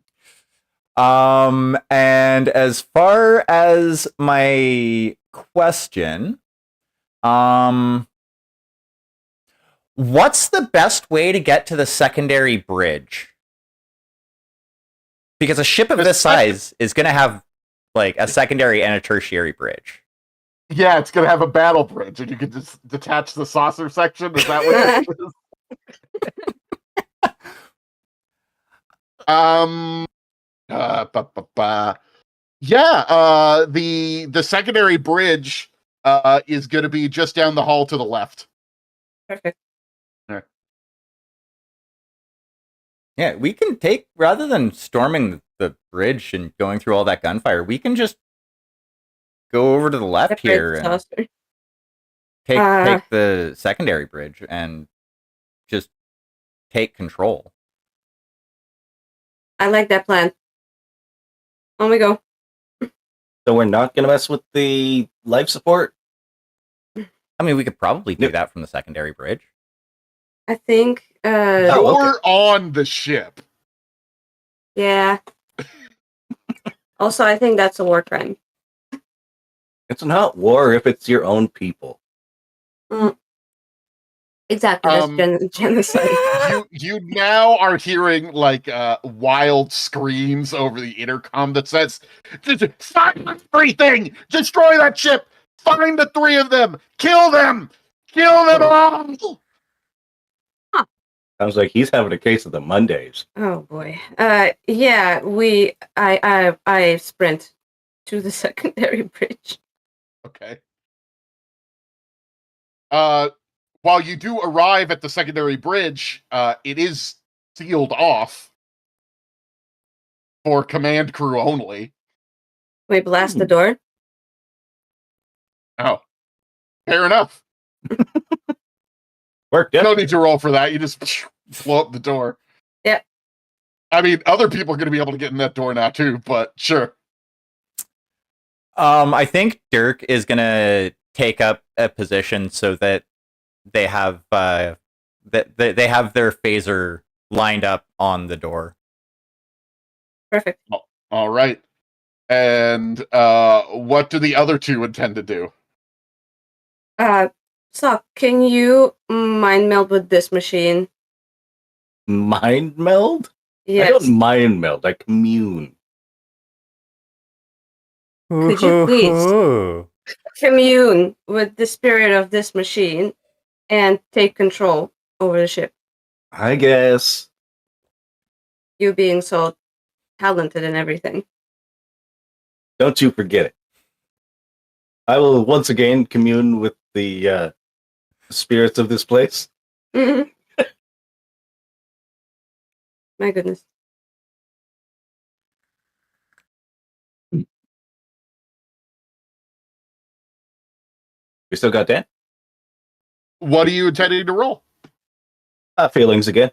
And as far as my question, what's the best way to get to the secondary bridge? Because a ship of The this second- size is going to have like a secondary and a tertiary bridge. Yeah, it's gonna have a battle bridge, and you can just detach the saucer section. Is that what it is? Yeah, the secondary bridge is going to be just down the hall to the left. Perfect. Yeah, we can take, rather than storming the bridge and going through all that gunfire, we can just go over to the left Separate here the and saucer. take the secondary bridge and just take control. I like that plan. On we go. So we're not going to mess with the life support? I mean, we could probably do Yep. that from the secondary bridge. I think. Oh, okay. You're on the ship. Yeah. Also, I think that's a war crime. It's not war if it's your own people. Exactly. That's genocide. You now are hearing like wild screams over the intercom that says, "Find everything! Destroy that ship! Find the three of them! Kill them! Kill them all!" Sounds like he's having a case of the Mondays. Oh boy. Yeah. I sprint to the secondary bridge. Okay. While you do arrive at the secondary bridge, it is sealed off for command crew only. We blast the door. Oh, fair enough. Worked You out. don't need to roll for that. You just blow up the door. Yeah. I mean, other people are going to be able to get in that door now too, but sure. I think Dirk is gonna take up a position so that they have they have their phaser lined up on the door. Perfect. All right. And what do the other two intend to do? So can you mind meld with this machine? Mind meld? I Yes. don't mind meld. I commune. Could you please commune with the spirit of this machine and take control over the ship? I guess. You being so talented and everything. Don't you forget it. I will once again commune with the spirits of this place. Mhm. My goodness. We still got Dan? What are you intending to roll? Feelings again.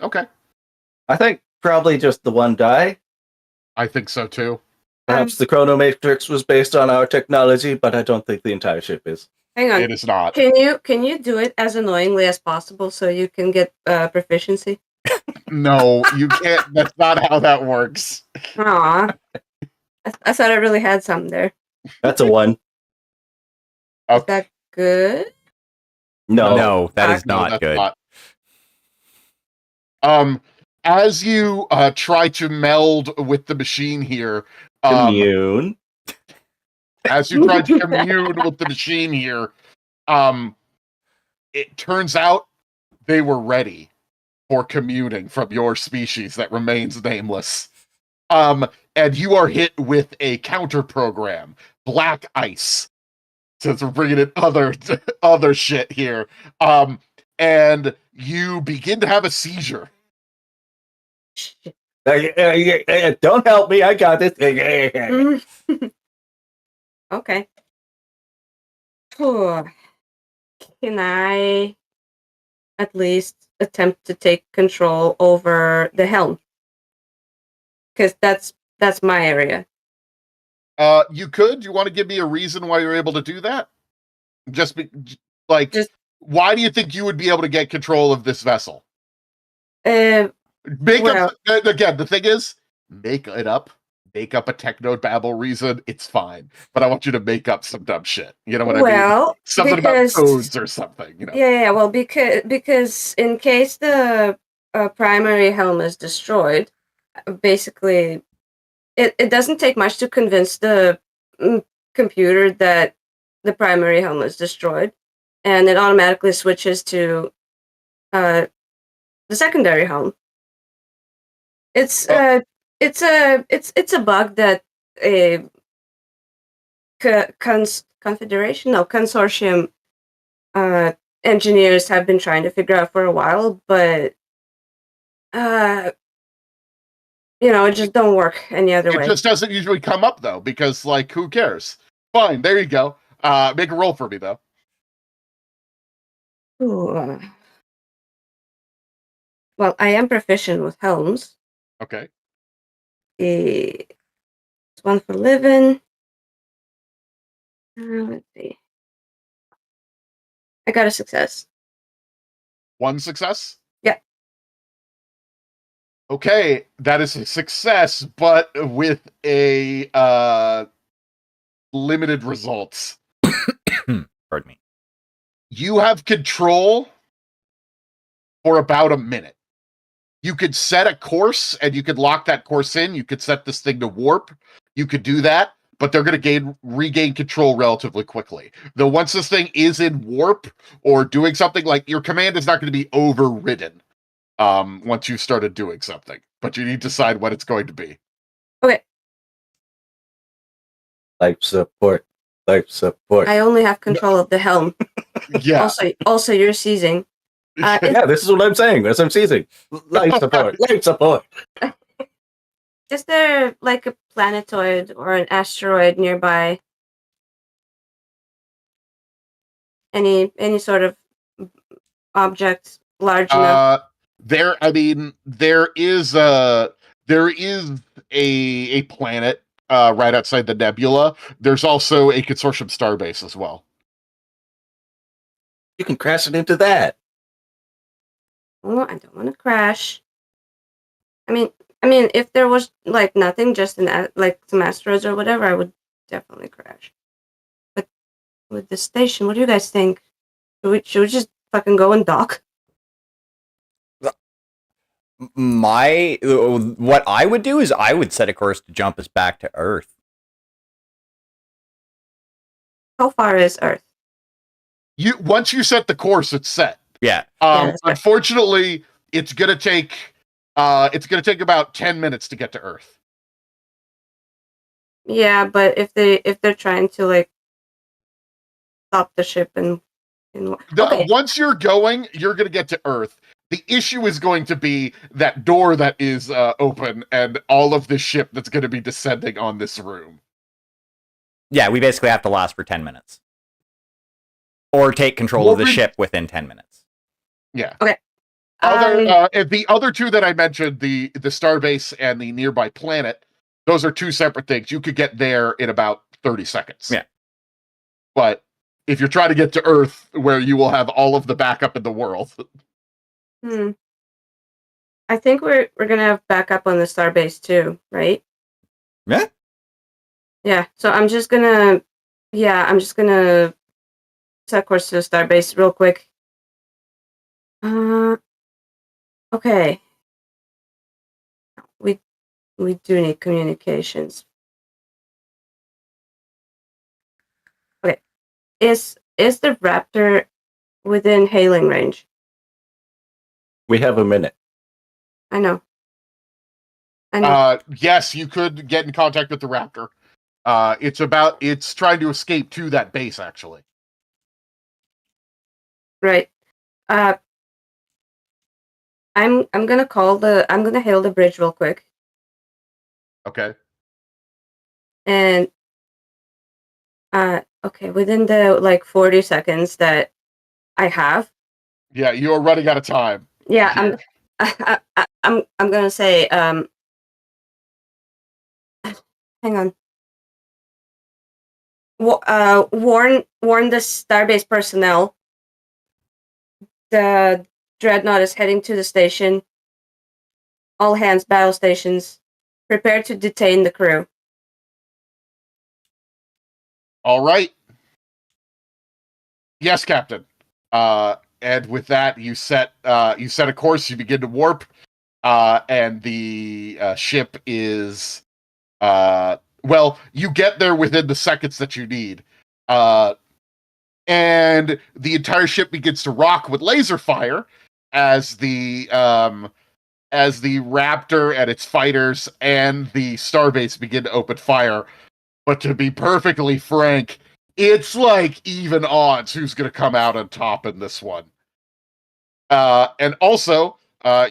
Okay. I think probably just the one die. I think so too. Perhaps the Chronomatrix was based on our technology, but I don't think the entire ship is. Hang on. It is not. Can you do it as annoyingly as possible so you can get proficiency? No, you can't. That's not how that works. Aw. I thought I really had something there. That's a one. Is that good? No. No, that is No, not that's good. not. As you try to meld with the machine here, Commune. as you try to commune with the machine here, it turns out they were ready for communing from your species that remains nameless. And you are hit with a counter program, Black Ice. Since we're bringing in other shit here, and you begin to have a seizure. Shit. Don't help me. I got this. Okay. Phew. Can I at least attempt to take control over the helm? Because that's my area. You could. You want to give me a reason why you're able to do that? Just why do you think you would be able to get control of this vessel? Make up again. The thing is, make it up. Make up a techno-babble reason. It's fine, but I want you to make up some dumb shit. You know what I mean? Something about codes or something. You know? Yeah. Well, because in case the primary helm is destroyed, basically, it doesn't take much to convince the computer that the primary helm is destroyed, and it automatically switches to the secondary helm. It's it's a bug that a consortium engineers have been trying to figure out for a while, but it just don't work any other It way. just doesn't usually come up though, because like who cares? Fine, there you go. Make a roll for me though. Ooh, well, I am proficient with helms. Okay. It's one for living. Let's see. I got a success. One success? Yeah. Okay, that is a success, but with a limited results. Pardon me. You have control for about a minute. You could set a course and you could lock that course in. You could set this thing to warp. You could do that, but they're going to regain control relatively quickly. Though once this thing is in warp or doing something, like your command is not going to be overridden once you've started doing something, but you need to decide what it's going to be. Okay. Life support. Life support. I only have control of the helm. Yeah. Also, you're seizing. Yeah, this is what I'm saying. That's what I'm seizing. Life support. Life support. Is there like a planetoid or an asteroid nearby? Any sort of object large enough? There is a planet right outside the nebula. There's also a consortium starbase as well. You can crash it into that. Oh, I don't want to crash. I mean, if there was like nothing, just like some asteroids or whatever, I would definitely crash. But with the station, what do you guys think? Should we just fucking go and dock? What I would do is I would set a course to jump us back to Earth. How far is Earth? Once you set the course, it's set. Yeah. That's right. Unfortunately, it's gonna take about 10 minutes to get to Earth. Yeah, but if they're trying to like stop the ship and okay. Once you're going, you're gonna get to Earth. The issue is going to be that door that is open and all of the ship that's going to be descending on this room. Yeah, we basically have to last for 10 minutes. Or take control of the ship within 10 minutes. Yeah. Okay. The other two that I mentioned, the starbase and the nearby planet, those are two separate things. You could get there in about 30 seconds. Yeah. But if you're trying to get to Earth, where you will have all of the backup in the world. I think we're gonna have backup on the starbase too, right? Yeah. Yeah. So I'm just gonna set course to the starbase real quick. Okay. We do need communications. Okay. Is the Raptor within hailing range? We have a minute. I know. Yes, you could get in contact with the Raptor. It's trying to escape to that base, actually. Right. I'm gonna hail the bridge real quick. Okay. And okay, within the like 40 seconds that I have. Yeah, you are running out of time. Yeah, I'm gonna say hang on. Warn the starbase personnel. The dreadnought is heading to the station. All hands, battle stations. Prepare to detain the crew. All right. Yes, Captain. And with that, you set a course. You begin to warp, and the ship is you get there within the seconds that you need, and the entire ship begins to rock with laser fire as the as the Raptor and its fighters and the Starbase begin to open fire. But to be perfectly frank, it's like even odds who's going to come out on top in this one. And also,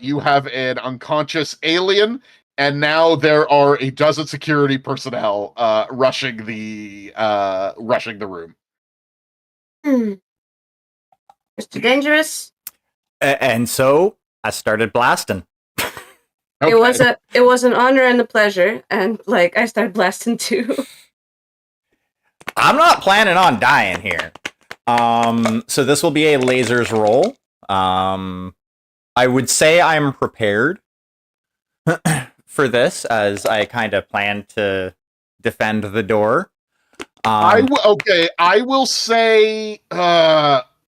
you have an unconscious alien, and now there are a dozen security personnel rushing the room. It's too dangerous. And so I started blasting. It was an honor and a pleasure, and like I started blasting too. I'm not planning on dying here. So this will be a lasers roll. I would say I'm prepared for this, as I kind of plan to defend the door. I will say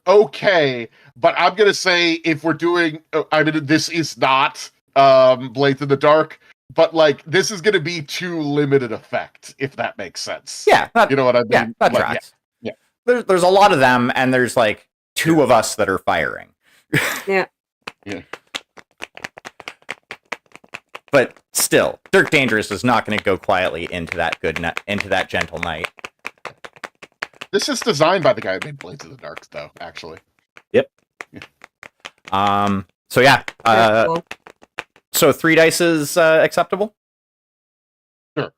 okay, but I'm gonna say if we're doing, I mean, this is not Blades in the Dark, but like this is gonna be too limited effect, if that makes sense. Yeah, that, You know what I mean? yeah, that Like, tracks. yeah. There's a lot of them, and there's like 2 of us that are firing. Yeah. Yeah. But still, Dirk Dangerous is not going to go quietly into that into that gentle night. This is designed by the guy who made Blades in the Dark, though. Actually. Yep. So yeah. Very cool. So 3 dice is acceptable. Sure.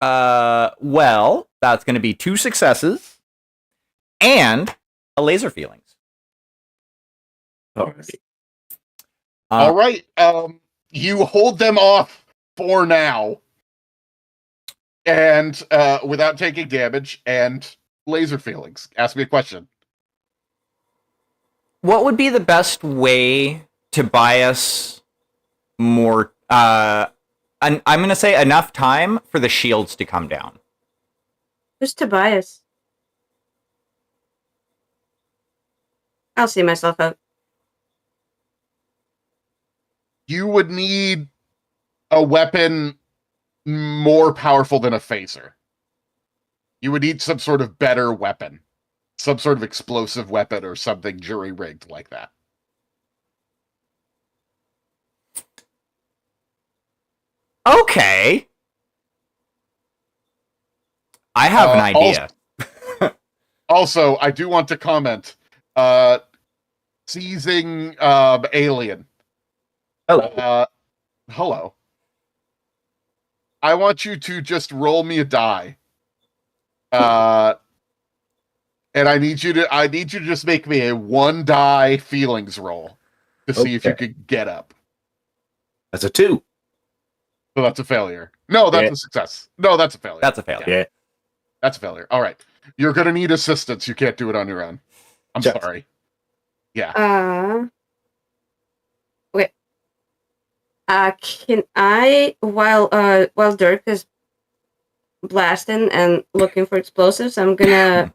Well, that's going to be 2 successes and a laser feelings. Alrighty. All right. You hold them off for now, and without taking damage and laser feelings. Ask me a question. What would be the best way to buy us more? I'm going to say enough time for the shields to come down. Who's Tobias? I'll see myself out. You would need a weapon more powerful than a phaser. You would need some sort of better weapon. Some sort of explosive weapon or something jury-rigged like that. Okay. I have an idea. Also, I do want to comment. Seizing alien. Hello. Hello. I want you to just roll me a die. And I need you to just make me a 1 die feelings roll to see if you Okay. could get up. That's a 2. So that's a failure. No, that's Yeah. a success. No, that's a failure. That's a failure. Yeah. That's a failure. All right. You're going to need assistance. You can't do it on your own. I'm Just- sorry. Yeah. Okay. Can I, while Dirk is blasting and looking for explosives, I'm gonna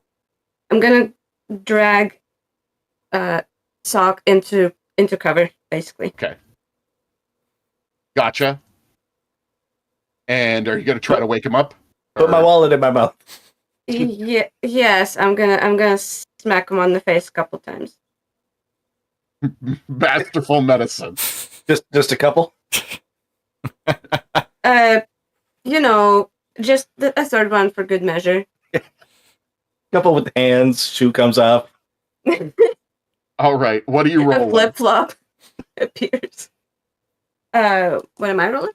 drag Sock into cover, basically. Gotcha. And are you going to try to wake him up? Put my Or- wallet in my mouth. Yeah, yes, I'm gonna smack him on the face a couple times. Masterful medicine. Just a couple. You know, just a third one for good measure. Couple with hands. Shoe comes off. All right. What do you A roll? flip flop appears. What am I rolling?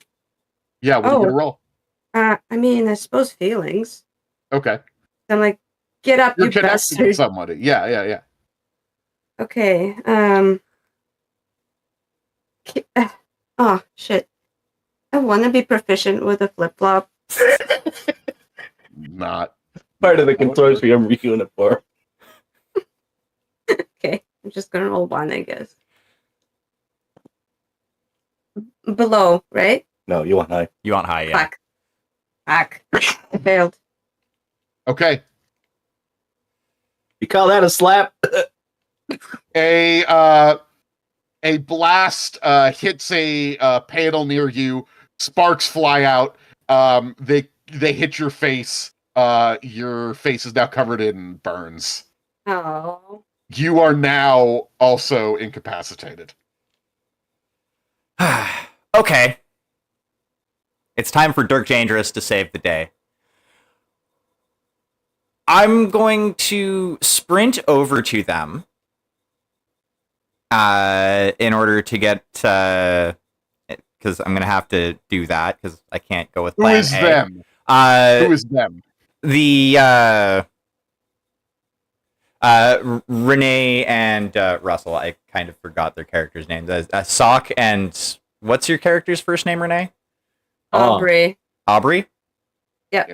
Yeah, what are you going to roll? I mean, I suppose feelings. Okay. I'm like, get up, You're you connected with bastard. somebody. Yeah. Okay. Oh shit. I want to be proficient with a flip flop. Not. Part of the consortium uniform. Okay, I'm just gonna roll 1, I guess. Below, right? No, you want high. You want high, yeah. Fuck. I failed. Okay. You call that a slap? A blast hits a panel near you. Sparks fly out. They hit your face. Your face is now covered in burns. Oh. You are now also incapacitated. Okay. It's time for Dirk Dangerous to save the day. I'm going to sprint over to them in order to get... because I'm going to have to do that because I can't go with Who plan is A. them? Who is them? The Renee and Russell. I kind of forgot their characters' names. Sock and what's your character's first name, Renee? Aubrey. Aubrey? Yeah.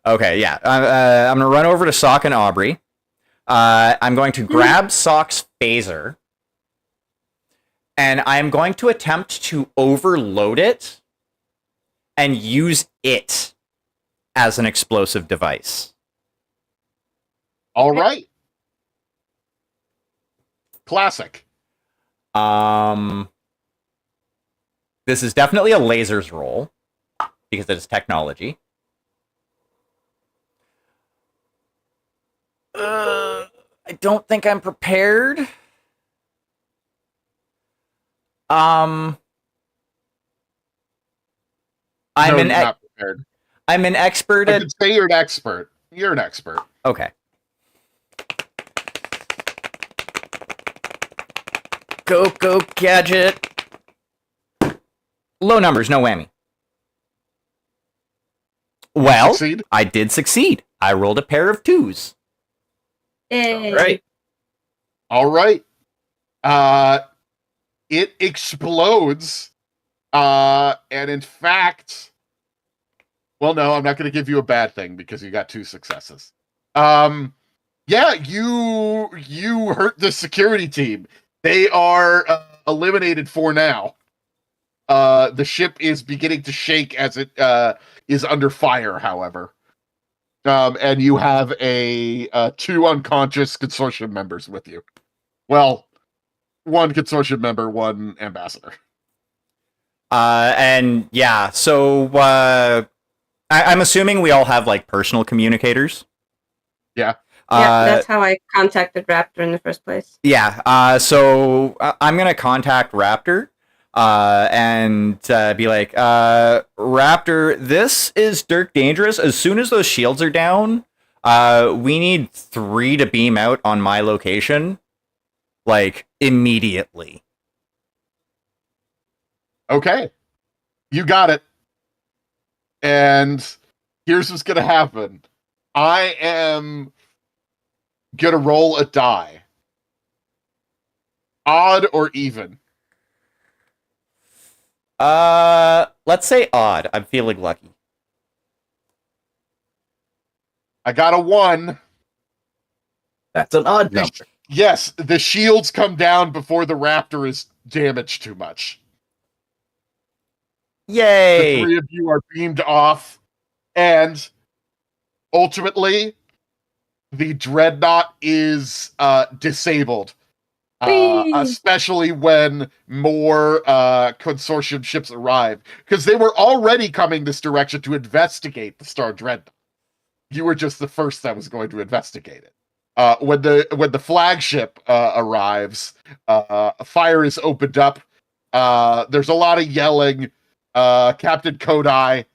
Okay, yeah. I'm gonna run over to Sock and Aubrey. I'm going to grab Sock's phaser, and I'm going to attempt to overload it and use it as an explosive device. All right. Classic. This is definitely a lasers roll because it is technology. I don't think I'm prepared. I'm No, an you're not prepared. I'm an expert I at could say you're an expert. You're an expert. okay. Go gadget. Low numbers, no whammy. Well, Succeed? I did succeed. I rolled a pair of 2s. Yay. Right. All right. It explodes. And in fact, well, no, I'm not going to give you a bad thing because you got 2 successes. Yeah, you hurt the security team. They are eliminated for now. The ship is beginning to shake as it is under fire, however. And you have a 2 unconscious consortium members with you. Well, 1 consortium member, 1 ambassador. And yeah, so I'm assuming we all have like personal communicators. Yeah. Yeah, that's how I contacted Raptor in the first place. Yeah. So I'm gonna contact Raptor, and be like, Raptor, this is Dirk Dangerous. As soon as those shields are down, we need 3 to beam out on my location, like immediately. Okay. You got it. And here's what's going to happen. I am going to roll a die. Odd or even? Let's say odd. I'm feeling lucky. I got a 1. That's an odd number. Yes, the shields come down before the Raptor is damaged too much. The Yay! 3 of you are beamed off, and ultimately, the Dreadnought is disabled. Especially when more consortium ships arrive. Because they were already coming this direction to investigate the Star Dreadnought. You were just the first that was going to investigate it. When the flagship arrives, fire is opened up. There's a lot of yelling. Captain Kodai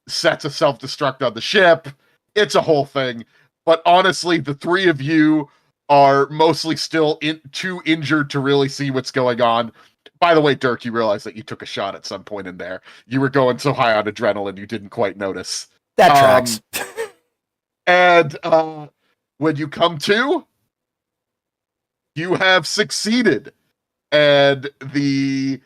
sets a self-destruct on the ship. It's a whole thing. But honestly, the 3 of you are mostly still too injured to really see what's going on. By the way, Dirk, you realize that you took a shot at some point in there. You were going so high on adrenaline, you didn't quite notice. That tracks. And when you come to, you have succeeded. And the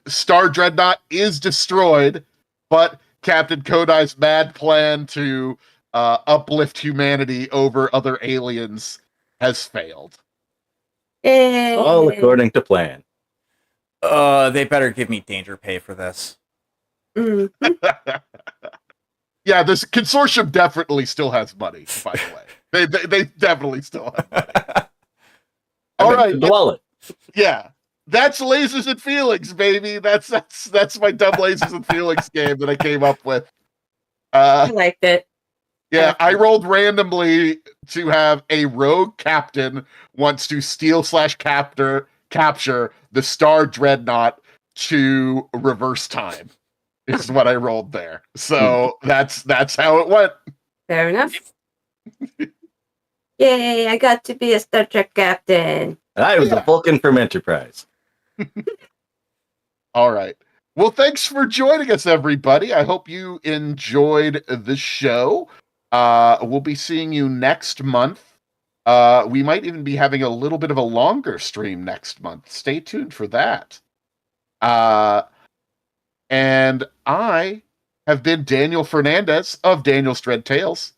Star Dreadnought is destroyed, but Captain Kodai's mad plan to uplift humanity over other aliens has failed. Yay. All according to plan. They better give me danger pay for this. Mm. Yeah, this consortium definitely still has money, by the way. They definitely still have money. All right. The wallet. Yeah. That's Lasers and Feelings, baby. That's my dumb Lasers and Feelings game that I came up with. I liked it. Yeah, I rolled randomly to have a rogue captain wants to steal / capture the Star Dreadnought to reverse time. Is what I rolled there. So that's how it went. Fair enough. Yay, I got to be a Star Trek captain. And I was the Yeah. Vulcan from Enterprise. All right. Well, thanks for joining us, everybody. I hope you enjoyed the show. We'll be seeing you next month. We might even be having a little bit of a longer stream next month. Stay tuned for that. And I have been Daniel Fernandez of Daniel's Dread Tales.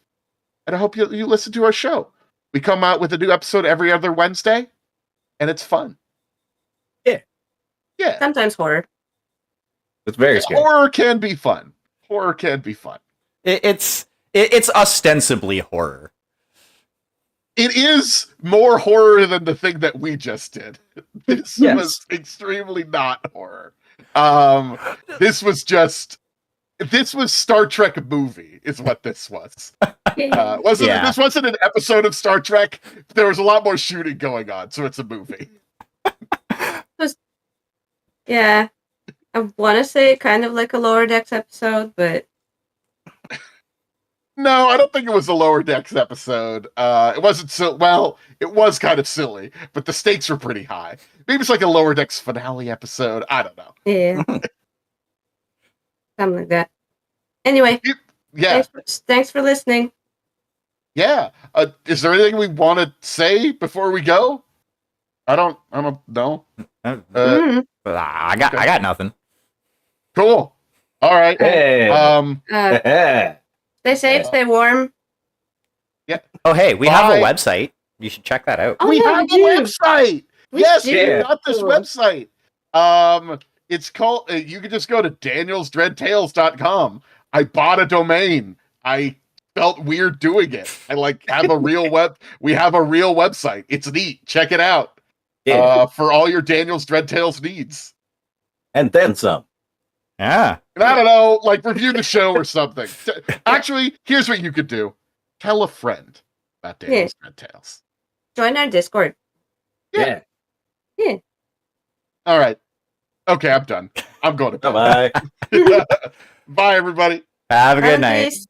And I hope you listen to our show. We come out with a new episode every other Wednesday, and it's fun. Yeah. Yeah. Sometimes horror. It's very scary. Horror can be fun. Horror can be fun. It's ostensibly horror. It is more horror than the thing that we just did. This Yes. was extremely not horror. This was Star Trek movie, is what this was. Yeah. This wasn't an episode of Star Trek. There was a lot more shooting going on, so it's a movie. Yeah. I want to say kind of like a Lower Decks episode, but No, I don't think it was a Lower Decks episode. It wasn't it was kind of silly, but the stakes were pretty high. Maybe it's like a Lower Decks finale episode. I don't know. yeah. Something like that. Anyway, Yeah. thanks for listening. Yeah. Is there anything we want to say before we go? I don't know. Mhm. I got nothing. Cool. All right. Hey. Stay safe, stay warm. Oh, hey, we have a Bye. website. You should check that out. Oh, We yeah, have a we do. website. We Yes, do. we got this website. It's called. You can just go to danielsdreadtales.com. I bought a domain. I felt weird doing it. I have a real We have a real website. It's neat. Check it out. Yeah. For all your Daniel's Dread Tales needs. And then some. Yeah. And I don't know, review the show or something. Actually, here's what you could do: tell a friend about Daniel's Dread Tales. Join our Discord. Yeah. All right. Okay, I'm done. I'm going to bed. Bye-bye. Bye, everybody. Have a good Bye, night. guys.